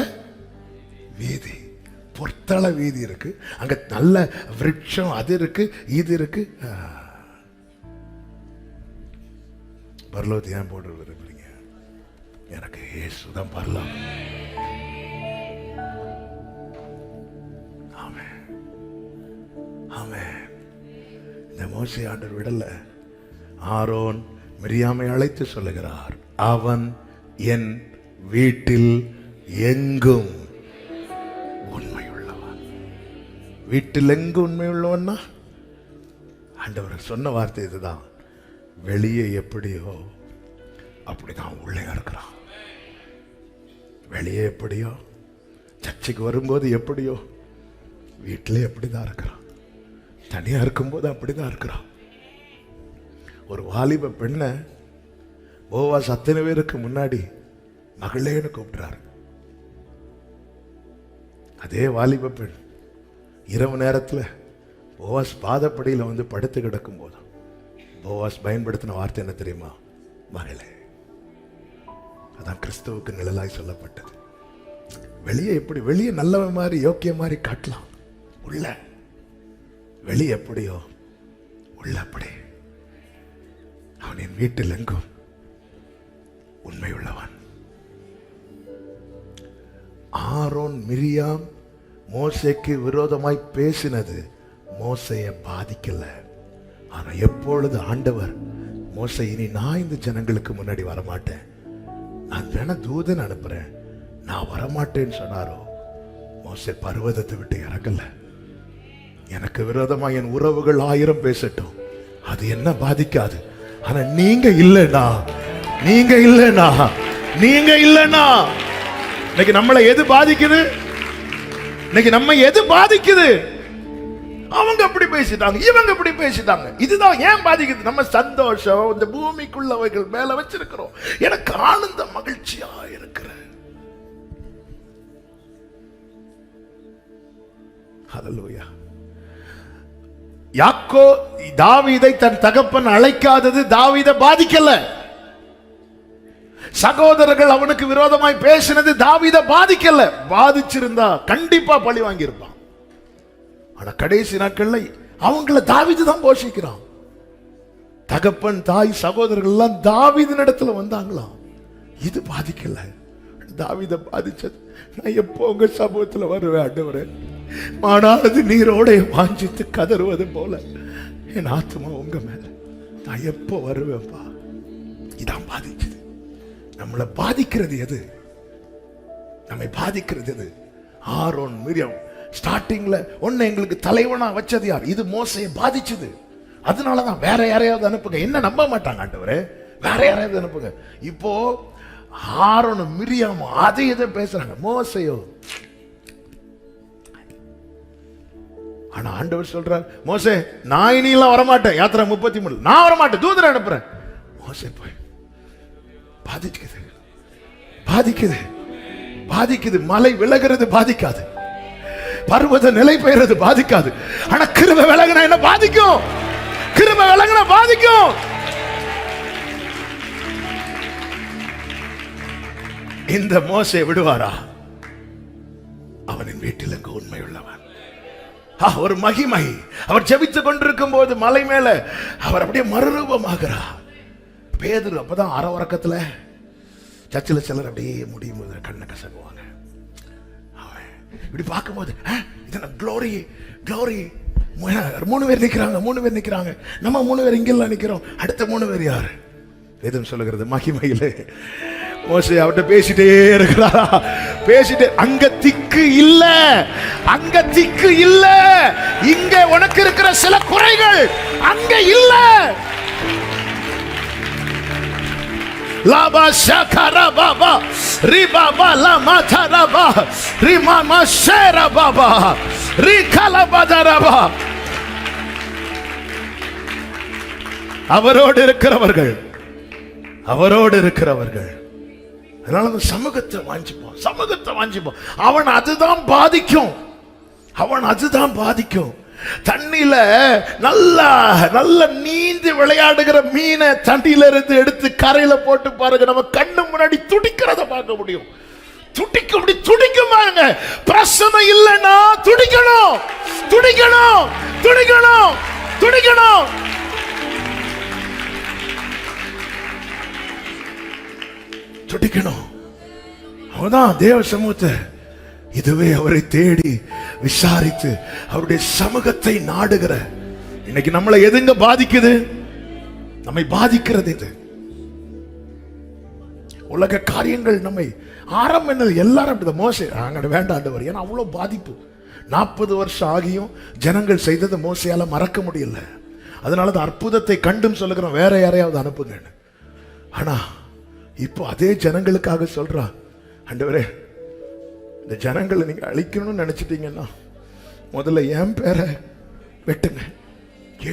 வீதி, பொர்த்தள வீதி இருக்கு, அங்க நல்ல விருட்சம் அது இருக்கு, இது இருக்கு. பரலோகத்தை ஏன் போட்டு விரும்புறீங்க? எனக்கு இயேசுதான் பரலோகம். இந்த மோசே ஆண்டவர் விடல. ஆரோன் மிரியாமை அழைத்து சொல்லுகிறார், அவன் என் வீட்டில் எங்கும் உண்மை உள்ளவன். வீட்டில் எங்கும் உண்மை உள்ளவன்னா ஆண்டவர் சொன்ன வார்த்தை இதுதான். வெளியே எப்படியோ அப்படிதான் உள்ளே இருக்கிறான். வெளியே எப்படியோ, சர்ச்சைக்கு வரும்போது எப்படியோ, வீட்டிலே அப்படிதான் இருக்கிறான். தனியா இருக்கும்போது அப்படிதான் இருக்கிறான். ஒரு வாலிப பெண்ணை போவாஸ் அத்தனை பேருக்கு முன்னாடி மகளேன்னு கூப்பிடுறாரு. அதே வாலிப பெண் இரவு நேரத்துல போவாஸ் பாதப்படியில வந்து படுத்து கிடக்கும் போது போவாஸ் பயன்படுத்தின வார்த்தை என்ன தெரியுமா? மகளே. அதான் கிறிஸ்துவுக்கு நிழலாய் சொல்லப்பட்டது. வெளியே எப்படி, வெளியே நல்லவன் மாதிரி யோக்கிய மாதிரி காட்டலாம், உள்ள வெளியே எப்படியோ உள்ள அப்படி. அவன் என் வீட்டில் எங்கும் உண்மை உள்ளவன். ஆரோன் மிரியாம் மோசேக்கு விரோதமாய் பேசினது மோசையை பாதிக்கல. ஆனா எப்பொழுது ஆண்டவர் மோசே, இனி நான் இந்த ஜனங்களுக்கு முன்னாடி வரமாட்டேன், நான் வேணா தூதன் அனுப்புறேன், நான் வரமாட்டேன்னு சொன்னாரோ, மோசே பர்வதத்தை விட்டு இறங்கல. எனக்கு விரோதமா என் உறவுகள் 1000 பேசட்டும், அது என்ன பாதிக்காது. ஆனா நீங்க இல்லைனா, நீங்க இல்லைனா, நீங்க இல்லைனா, இன்னைக்கு நம்மளை எது பாதிக்குது? இன்னைக்கு நம்ம எது பாதிக்குது? அவங்க அப்படி பேசிட்டாங்க, இவங்க அப்படி பேசிட்டாங்க. இதுதான் ஏன் பாதிக்குது? நம்ம சந்தோஷம் இந்த பூமிக்குள்ளவைகள் மேல வச்சிருக்கிறோம். எனக்கு ஆனந்த மகிழ்ச்சியா இருக்கிற. ஹல்லேலூயா. யாக்கோ தாவீதை தன் தகப்பன் அழைக்காதது தாவீதை பாதிக்கல. சகோதரர்கள் அவனுக்கு விரோதமாய் பேசினது தாவீதை பாதிக்கல. பாதிச்சிருந்தா கண்டிப்பா பழி வாங்கி இருப்பான். ஆனா கடைசி நாட்கள்ல அவங்கள தாவீது தான் போஷிக்கிறான். தகப்பன் தாய் சகோதரர்கள் எல்லாம் தாவீதின் இடத்துல வந்தாங்களாம். இது பாதிக்கல. தாவீதை பாதிச்சது நான் எப்போ உங்க சமூகத்துல வருவேன் ஆண்டவரே? மானானது நீரோட வாஞ்சித்து கதறுவது போல என் ஆத்மா உங்க மேல. நான் எப்போ வருவேன்ப்பா? இதான் பாதிக்குது. நம்மளை பாதிக்கிறது எது? நம்மை பாதிக்கிறது எது? ஆரோன் மிரியம் ஸ்டார்டிங்ல ஒன்னு எங்களுக்கு தலைவனா வச்சது யார்? இது மோசையை பாதிச்சது. அதனாலதான் வேற யாரையாவது அனுப்புங்க. என்ன நம்ப மாட்டாங்க ஆண்டவரே, வேற யாரையாவது அனுப்புங்க. இப்போ ஆரோன் மிரியம் அதை இதை பேசுறாங்க, மோசையோ. ஆனா ஆண்டவர் சொல்றார், மோசே நான் இனியெல்லாம் வரமாட்டேன். யாத்திரை 33 நான் வரமாட்டேன், தூதரை அனுப்புறேன். மோசே போய் பாதிக்குது, பாதிக்குது, பாதிக்குது. மலை விலகிறது பாதிக்காது, பர்வத நிலை பெயர்றது பாதிக்காது. ஆனா கிருபை விலகினா என்ன பாதிக்கும்? கிருபை விலகினா பாதிக்கும். இந்த மோசே விடுவாரா? அவனின் வீட்டில் அங்கு உண்மை உள்ளவன். ஒரு மகிமை. அவர் ஜெபித்துக் கொண்டிருக்கும் போது மலை மேல அவர் அப்படியே மறுரூபமாகிறார். பேதுரு அப்பதான் அரை உறக்கத்துல, சர்ச்சில் சிலர் அப்படியே முடியும் போது கண்ணை கசக்குவாங்க. இப்படி பார்க்கும்போது இதென்ன க்ளோரி க்ளோரி. 3 பேர் நிக்கிறாங்க, 3 பேர் நிக்கிறாங்க. நம்ம 3 பேர் இங்கெல்லாம் நிக்கிறோம். அடுத்த 3 பேர் யாரு? வேதம் சொல்லுகிறது மகிமையிலே மோசே அவர்கிட்ட பேசிட்டே இருக்கிறாரா? பேசிட்டு அங்க திக்கு இல்ல, அங்க திக்கு இல்ல, இங்க உனக்கு இருக்கிற சில குறைகள் அங்க இல்ல. லாபா ஷகரா பாபா ரிபாபா லமா தரபா ரிமாமா ஷேரா பாபா ரிகலபதரபா. அவரோடு இருக்கிறவர்கள், அவரோடு இருக்கிறவர்கள். அதனால சமூகத்தை வாஞ்சிப்போம், சமூகத்தை வாஞ்சிப்போம். அவன் அதுதான் பாதிக்கும், அவன் அதுதான் பாதிக்கும். தண்ணியில நல்லா நல்ல நீந்தி விளையாடுகிற மீனை தண்ணியில இருந்து எடுத்து கரையில போட்டு பாருங்க, நம்ம கண்ணு முன்னாடி துடிக்கிறத பார்க்க முடியும். துடிக்க முடி துடிக்கும் பாருங்க. பிரசனை இல்லைன்னா துடிக்கணும், துடிக்கணும், துடிக்கணும், துடிக்கணும். துடிக்கணும். அவதான் தேவ சமூகத்தை, இதுவே அவரை தேடி விசாரித்து அவருடைய சமூகத்தை நாடுகிற. இன்னைக்கு நம்மளை எதுங்க பாதிக்குது? நம்மை பாதிக்கிறது இது உலக காரியங்கள். நம்மை ஆரம்ப எல்லாரும் மோசே அங்க வேண்டாண்டவர், ஏன்னா அவ்வளவு பாதிப்பு. 40 வருஷம் ஆகியும் ஜனங்கள் செய்ததை மோசையால மறக்க முடியல. அதனாலதான் அற்புதத்தை கண்டும் சொல்லுகிறோம், வேற யாரையாவது அனுப்புங்க. ஆனா இப்போ அதே ஜனங்களுக்காக சொல்றா, ஆண்டவரே இந்த ஜனங்களை நீங்க அழிக்கணும்னு நினைச்சிட்டீங்கன்னா முதல்ல என் பேரை வெட்டுங்க.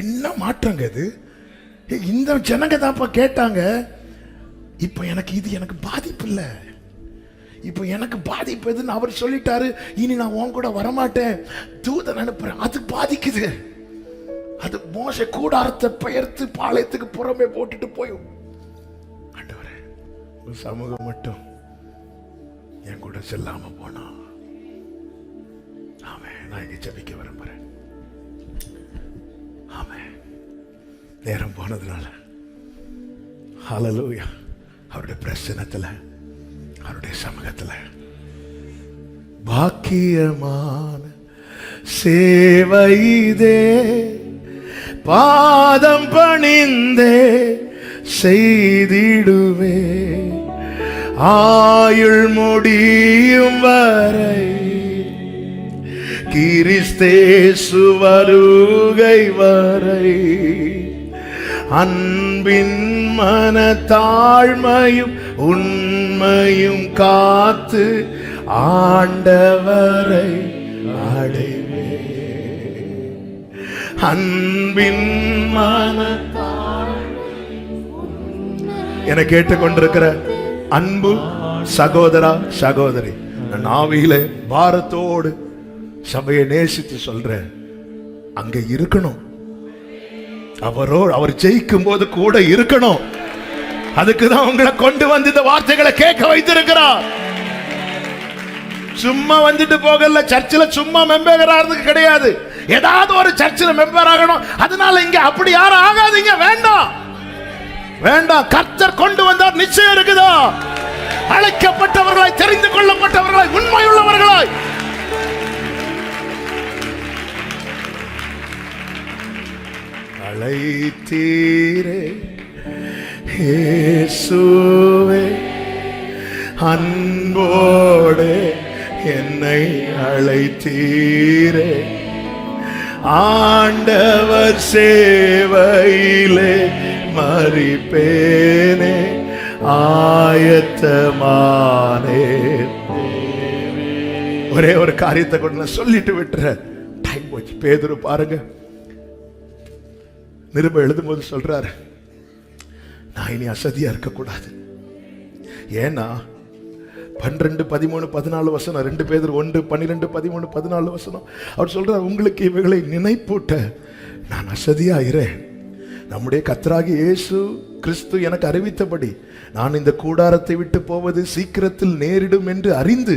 என்ன மாற்றங்க இது? இந்த ஜனங்க தான்ப்பா கேட்டாங்க. இப்ப எனக்கு இது எனக்கு பாதிப்பு இல்லை, இப்ப எனக்கு பாதிப்பு எதுன்னு அவர் சொல்லிட்டாரு. இனி நான் உன் கூட வரமாட்டேன், தூதன் அனுப்புறேன். அது பாதிக்குது. அது மோசே கூடாரத்தை பெயர்த்து பாளையத்துக்கு புறமே போட்டுட்டு போயும். சமூகம் மட்டும் என் கூட செல்லாம போனா ஆமென். நான் இங்க ஜெபிக்க விரும்புறேன். ஆமென். நேரம் போனதுனால ஹல்லேலூயா. அவருடைய பிரசன்னத்துல, அவருடைய சமூகத்துல பாக்கியமான சேவைதே, பாதம் பணிந்தே செய்திடுவே, ஆயுள் முடியும் வரை கிறிஸ்தேசு வருகை வரை. அன்பின் மனத்தாழ்மையும் உண்மையும் காத்து ஆண்டவரை அடைவே. அன்பின் என கேட்டுக்கொண்டிருக்கிற அன்பு சகோதரா சகோதரி, நான் ஆவியில பாரத்தோடு சபையை நேசித்து சொல்றேன், அங்க இருக்கணும். அவர் ஜெயிக்கும் போது கூட இருக்கணும். அதுக்குதான் உங்களை கொண்டு வந்து இந்த வார்த்தைகளை கேட்க வைத்திருக்கிறார். சும்மா வந்துட்டு போகல. சர்ச்சில் சும்மா மெம்பர் ஆகிறதுக்கு கிடையாது. ஏதாவது ஒரு சர்ச்சில் மெம்பர் ஆகணும். அதனால இங்க அப்படி யாரும் ஆகாதீங்க. வேண்டாம், வேண்டாம். கர்த்தர் கொண்டு வந்தார், நிச்சயம் இருக்குதா? அழைக்கப்பட்டவர்களாய், தெரிந்து கொள்ளப்பட்டவர்களாய், உண்மையுள்ளவர்களாய். அழைத்தீரே இயேசுவே, அன்போடு என்னை அழைத்தீரே, ஆண்டவர் சேவையிலே மரிப்பேனே, ஆயத்தமானே. ஒரே ஒரு காரியத்தை கொண்டு நான் சொல்லிட்டு விட்டுற, டைம் போச்சு. பேதுரு பாருங்க, நிருப எழுதும் போது சொல்றாரு, நான் இனி அசதியா இருக்கக்கூடாது. ஏன்னா 12, 13, 14 வசனம், 2 பேதுரு 1, 12, 13, 14 வசனம், அவர் சொல்றார், உங்களுக்கு இவைகளை நினைப்பூட்ட நான் அசதியாகிறேன். நம்முடைய கர்த்தராகிய இயேசு கிறிஸ்து எனக்கு அறிவித்தபடி நான் இந்த கூடாரத்தை விட்டு போவது சீக்கிரத்தில் நேரிடும் என்று அறிந்து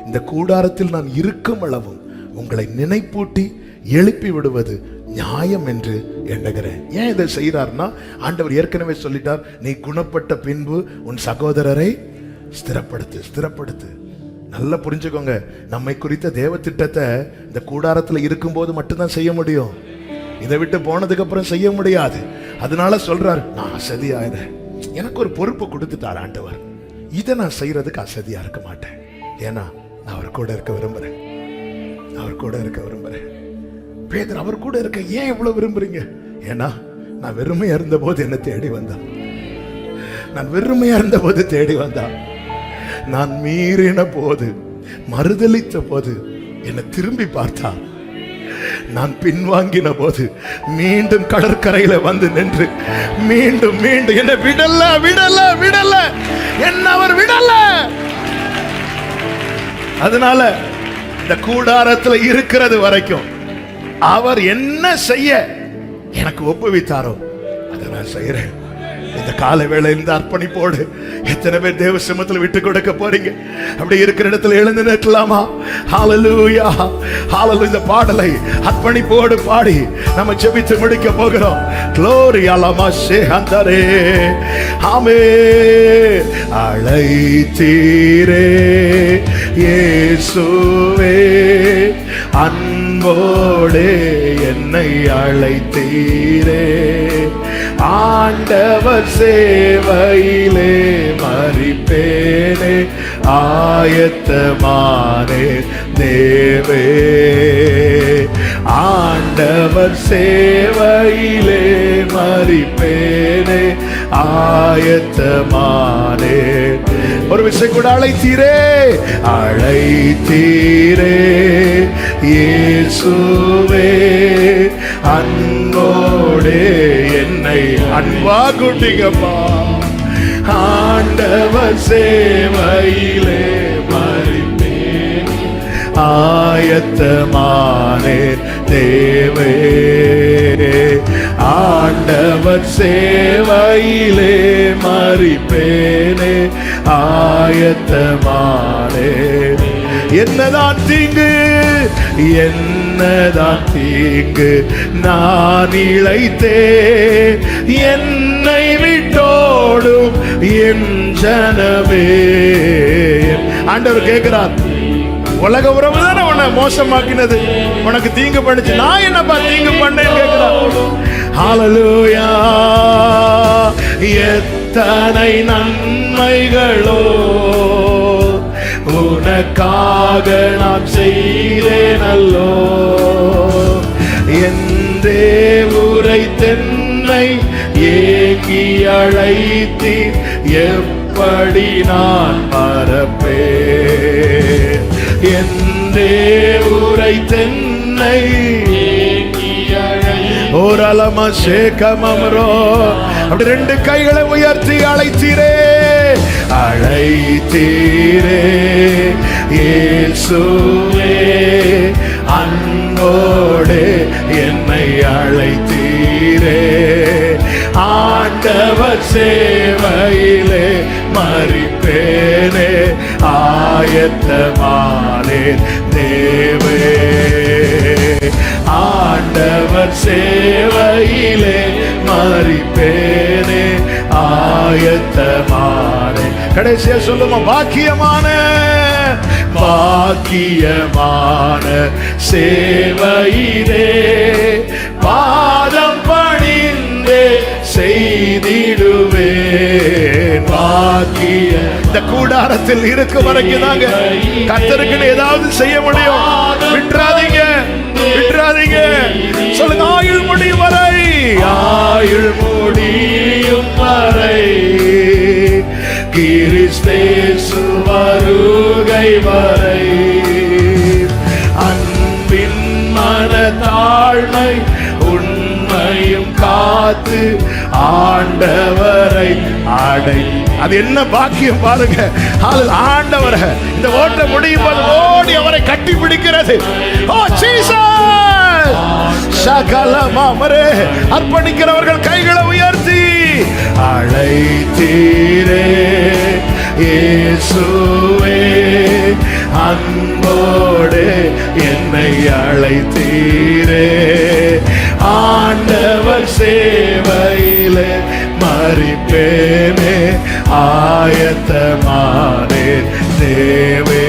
இந்த கூடாரத்தில் நான் இருக்கும் அளவும் உங்களை நினைப்பூட்டி எழுப்பி விடுவது நியாயம் என்று எண்ணுகிறேன். ஏன் இதை செய்யறார்னா, ஆண்டவர் ஏற்கனவே சொல்லிட்டார், நீ குணப்பட்ட பின்பு உன் சகோதரரை ஸ்திரப்படுத்து. நல்லா புரிஞ்சுக்கோங்க, நம்மை குறித்த தேவ திட்டத்தை இந்த கூடாரத்தில் இருக்கும்போது மட்டும்தான் செய்ய முடியும். இதை விட்டு போனதுக்கு அப்புறம் செய்ய முடியாது. அதனால சொல்றார், நான் அசதியாகிறேன். எனக்கு ஒரு பொறுப்பு கொடுத்துட்டார் ஆண்டவர், இதை நான் செய்யறதுக்கு அசதியா இருக்க மாட்டேன். ஏன்னா நான் அவர் கூட இருக்க விரும்புறேன். பேதுரு அவர் கூட இருக்க ஏன் இவ்வளவு விரும்புறீங்க? ஏன்னா நான் வெறுமையா இருந்த போது என்ன தேடி வந்தான். நான் மீறின போது, மறுதலித்த போது என்னை திரும்பி பார்த்தா. நான் பின்வாங்கின போது மீண்டும் கடற்கரையில வந்து நின்று மீண்டும் என்ன விடல என்ன அவர் விடல. அதனால இந்த கூடாரத்தில் இருக்கிறது வரைக்கும் அவர் என்ன செய்ய எனக்கு ஒப்புவித்தாரோ அதை நான் செய்யறேன். இந்த கால வேளை இந்த அர்ப்பணிப்போடு எத்தனை பேர் தேவ சமூகத்தில் விட்டு கொடுக்க போறீங்க? அப்படி இருக்கிற இடத்துல எழுந்து நிற்கலாமா? ஹல்லேலூயா, ஹல்லேலூயா. இந்த பாடலை அர்ப்பணிப்போடு பாடி நம்ம ஜெபித்து முடிக்க போகிறோம். க்ளோரி அலமாஷே ஹந்தரே ஆமென். அழைத்தீரே இயேசுவே, அன்போடே என்னை அழைத்தீரே, ஆண்டவர் சேவையிலே மரிப்பேனே, ஆயத்தமானே தேவே. ஆண்டவர் சேவையிலே மரிப்பேனே, ஆயத்தமானே. ஒரு விஷயம் கூட, அழைத்தீரே இயேசுவே, அன்போடே என்னை அன்பா கூட்டிங்கப்பா, ஆண்டவர் சேவையிலே மரிப்பேன், ஆயத்தமானே தேவே. ஆண்டவர் சேவையிலே மரிப்பேனே, ஆயத்தமானே. என்னதான் தீங்கு நான் இழைத்தேன், என்னை விட்டோடும் என் ஜனமே. ஆண்டவர் கேட்கிறார், உலக உறவு தானே உன்னை மோசமாக்கினது, உனக்கு தீங்கு பண்ணுச்சு, நான் என்னப்பா தீங்கு பண்ணேன்னு கேட்கிறார். ஹல்லேலூயா. எத்தனை நன்மைகளோ உனக்காக நான் செய்தேனல்லோ, என்றே உரைத்தென்னை ஏங்கி அழைத்தீர், எப்படி நான் மறப்பேன்? என்றே உரைத்தென்னை ஏங்கி ஓரலமா சேகமம்ரோ. அப்படி 2 கைகளை உயர்த்தி அழைத்தீரே, அழைத்தீரே இயேசுவே, அன்போடு என்னை அழைத்தீரே, ஆண்டவர் சேவையிலே மரிப்பேனே, ஆயத்தமானே தேவே. ஆண்டவர் சேவையிலே மரிப்பேனே, ஆயத்தமானே. கடைசியா சொல்லுமா, பாக்கியமான பாக்கியமான சேவையிலே பாதம் பணிந்தே செய்திடுவேன். பாக்கிய இந்த கூடாரத்தில் இருக்க வரைக்கும் தாங்க கர்த்தருக்குன்னு ஏதாவது செய்ய முடியும். விட்டுறாதீங்க, விட்டுறாதீங்க. சொல்லுங்க, ஆயுள் முடியும் வரை, ஆயுள் முடியும் வரை கிறிஸ்தேசு வருகை வரை அன்பின் மனதாழ்மை உண்மையும் காத்து ஆண்டவரை அடை. அது என்ன பாக்கியம் பாருங்க. ஆண்டவரை இந்த ஓட்ட முடியும் போது ஓடி அவரை கட்டி பிடிக்கிறது. ஓ ஜீசஸ், சகல மாமரே அர்ப்பணிக்கிறவர்கள் கைகளை உயர்த்தி அழைத்தீரே இயேசுவே, அன்போடு என்னை அழைத்தீரே, ஆண்டவர் சேவையிலே மரிப்பேனே ஆயத்தமானேன் தேவே,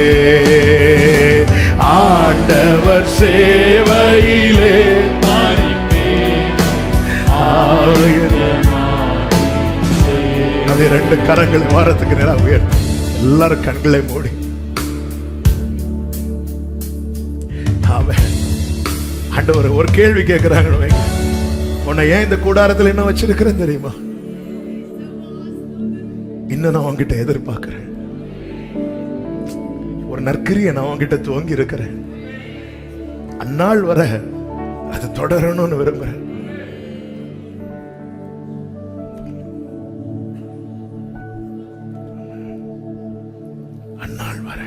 ஆண்டவர் சேவையிலே மரிப்பேன் ஆயத்தமானேன். அது ரெண்டு கரங்களை வாரத்துக்கு நேரம் உயர்த்தி எல்லாரும் கண்களை மூடி ஆண்டவர் ஒரு கேள்வி கேட்கிறாங்க, உன்னை ஏன் இந்த கூடாரத்தில் என்ன வச்சிருக்கிறேன் தெரியுமா? இன்னும் நான் உன்கிட்ட எதிர்பார்க்கிறேன். ஒரு நற்கிரியை நான் உன்கிட்ட துவங்கி இருக்கிறேன். அந்நாள் வர அது தொடரணும்னு விரும்புறேன். அந்நாள் வர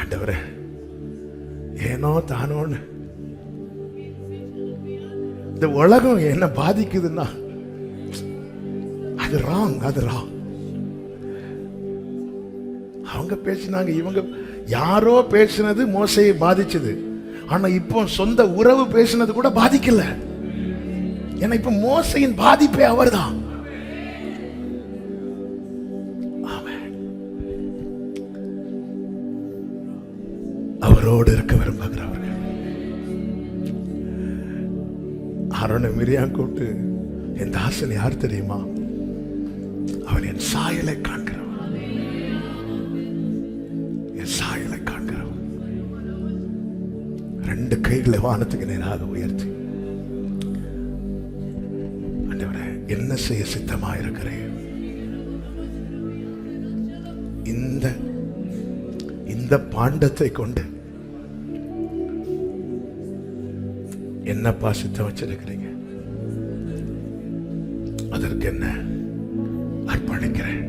ஆண்டவரே, ஏனோ தானோன்னு இந்த உலகம் என்ன பாதிக்குதுன்னா அது ராங், அது ராங். அவங்க பேசினாங்க, இவங்க யாரோ பேசினது மோசையை பாதிச்சது. ஆனா இப்போ சொந்த உறவு பேசினது கூட பாதிக்கல. ஏன்னா இப்ப மோசையின் பாதிப்பே அவர்தான். அவரோடு இருக்க விரும்புகிறவர்கள். ஆரோனை மிரியாம் கூப்பிட்டு, என் தாசன் யார் தெரியுமா? அவன் என் சாயலை காண்கிறவன், என் சாயலை காண்கிறவன். ரெண்டு கைகளை வானத்துக்கு நேராக உயர்த்தி, ஆண்டவரே, என்ன செய்ய சித்தமாயிருக்கிறேன்? இந்த பாண்டத்தை கொண்டு என்னப்பா சித்தம் வச்சிருக்கிறீங்க? அதற்கு என்ன அர்ப்பணிக்கிறேன்.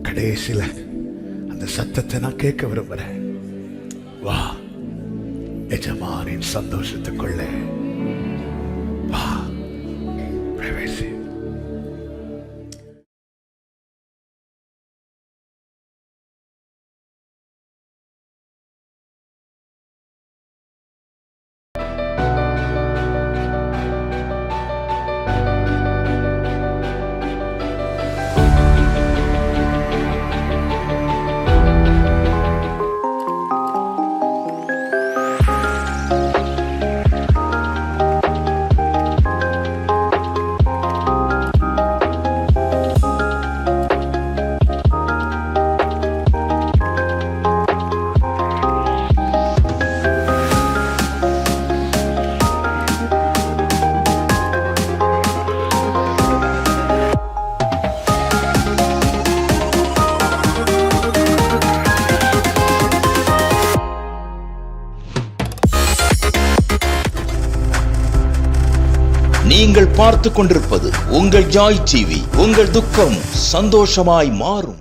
கடைசியில அந்த சத்தத்தை நான் கேட்க விரும்புறேன். வா, எஜமானின் சந்தோஷத்துக்குள்ள வா, பிரவேசி. நீங்கள் பார்த்துக் கொண்டிருப்பது உங்கள் ஜாய் டிவி. உங்கள் துக்கம் சந்தோஷமாய் மாறும்.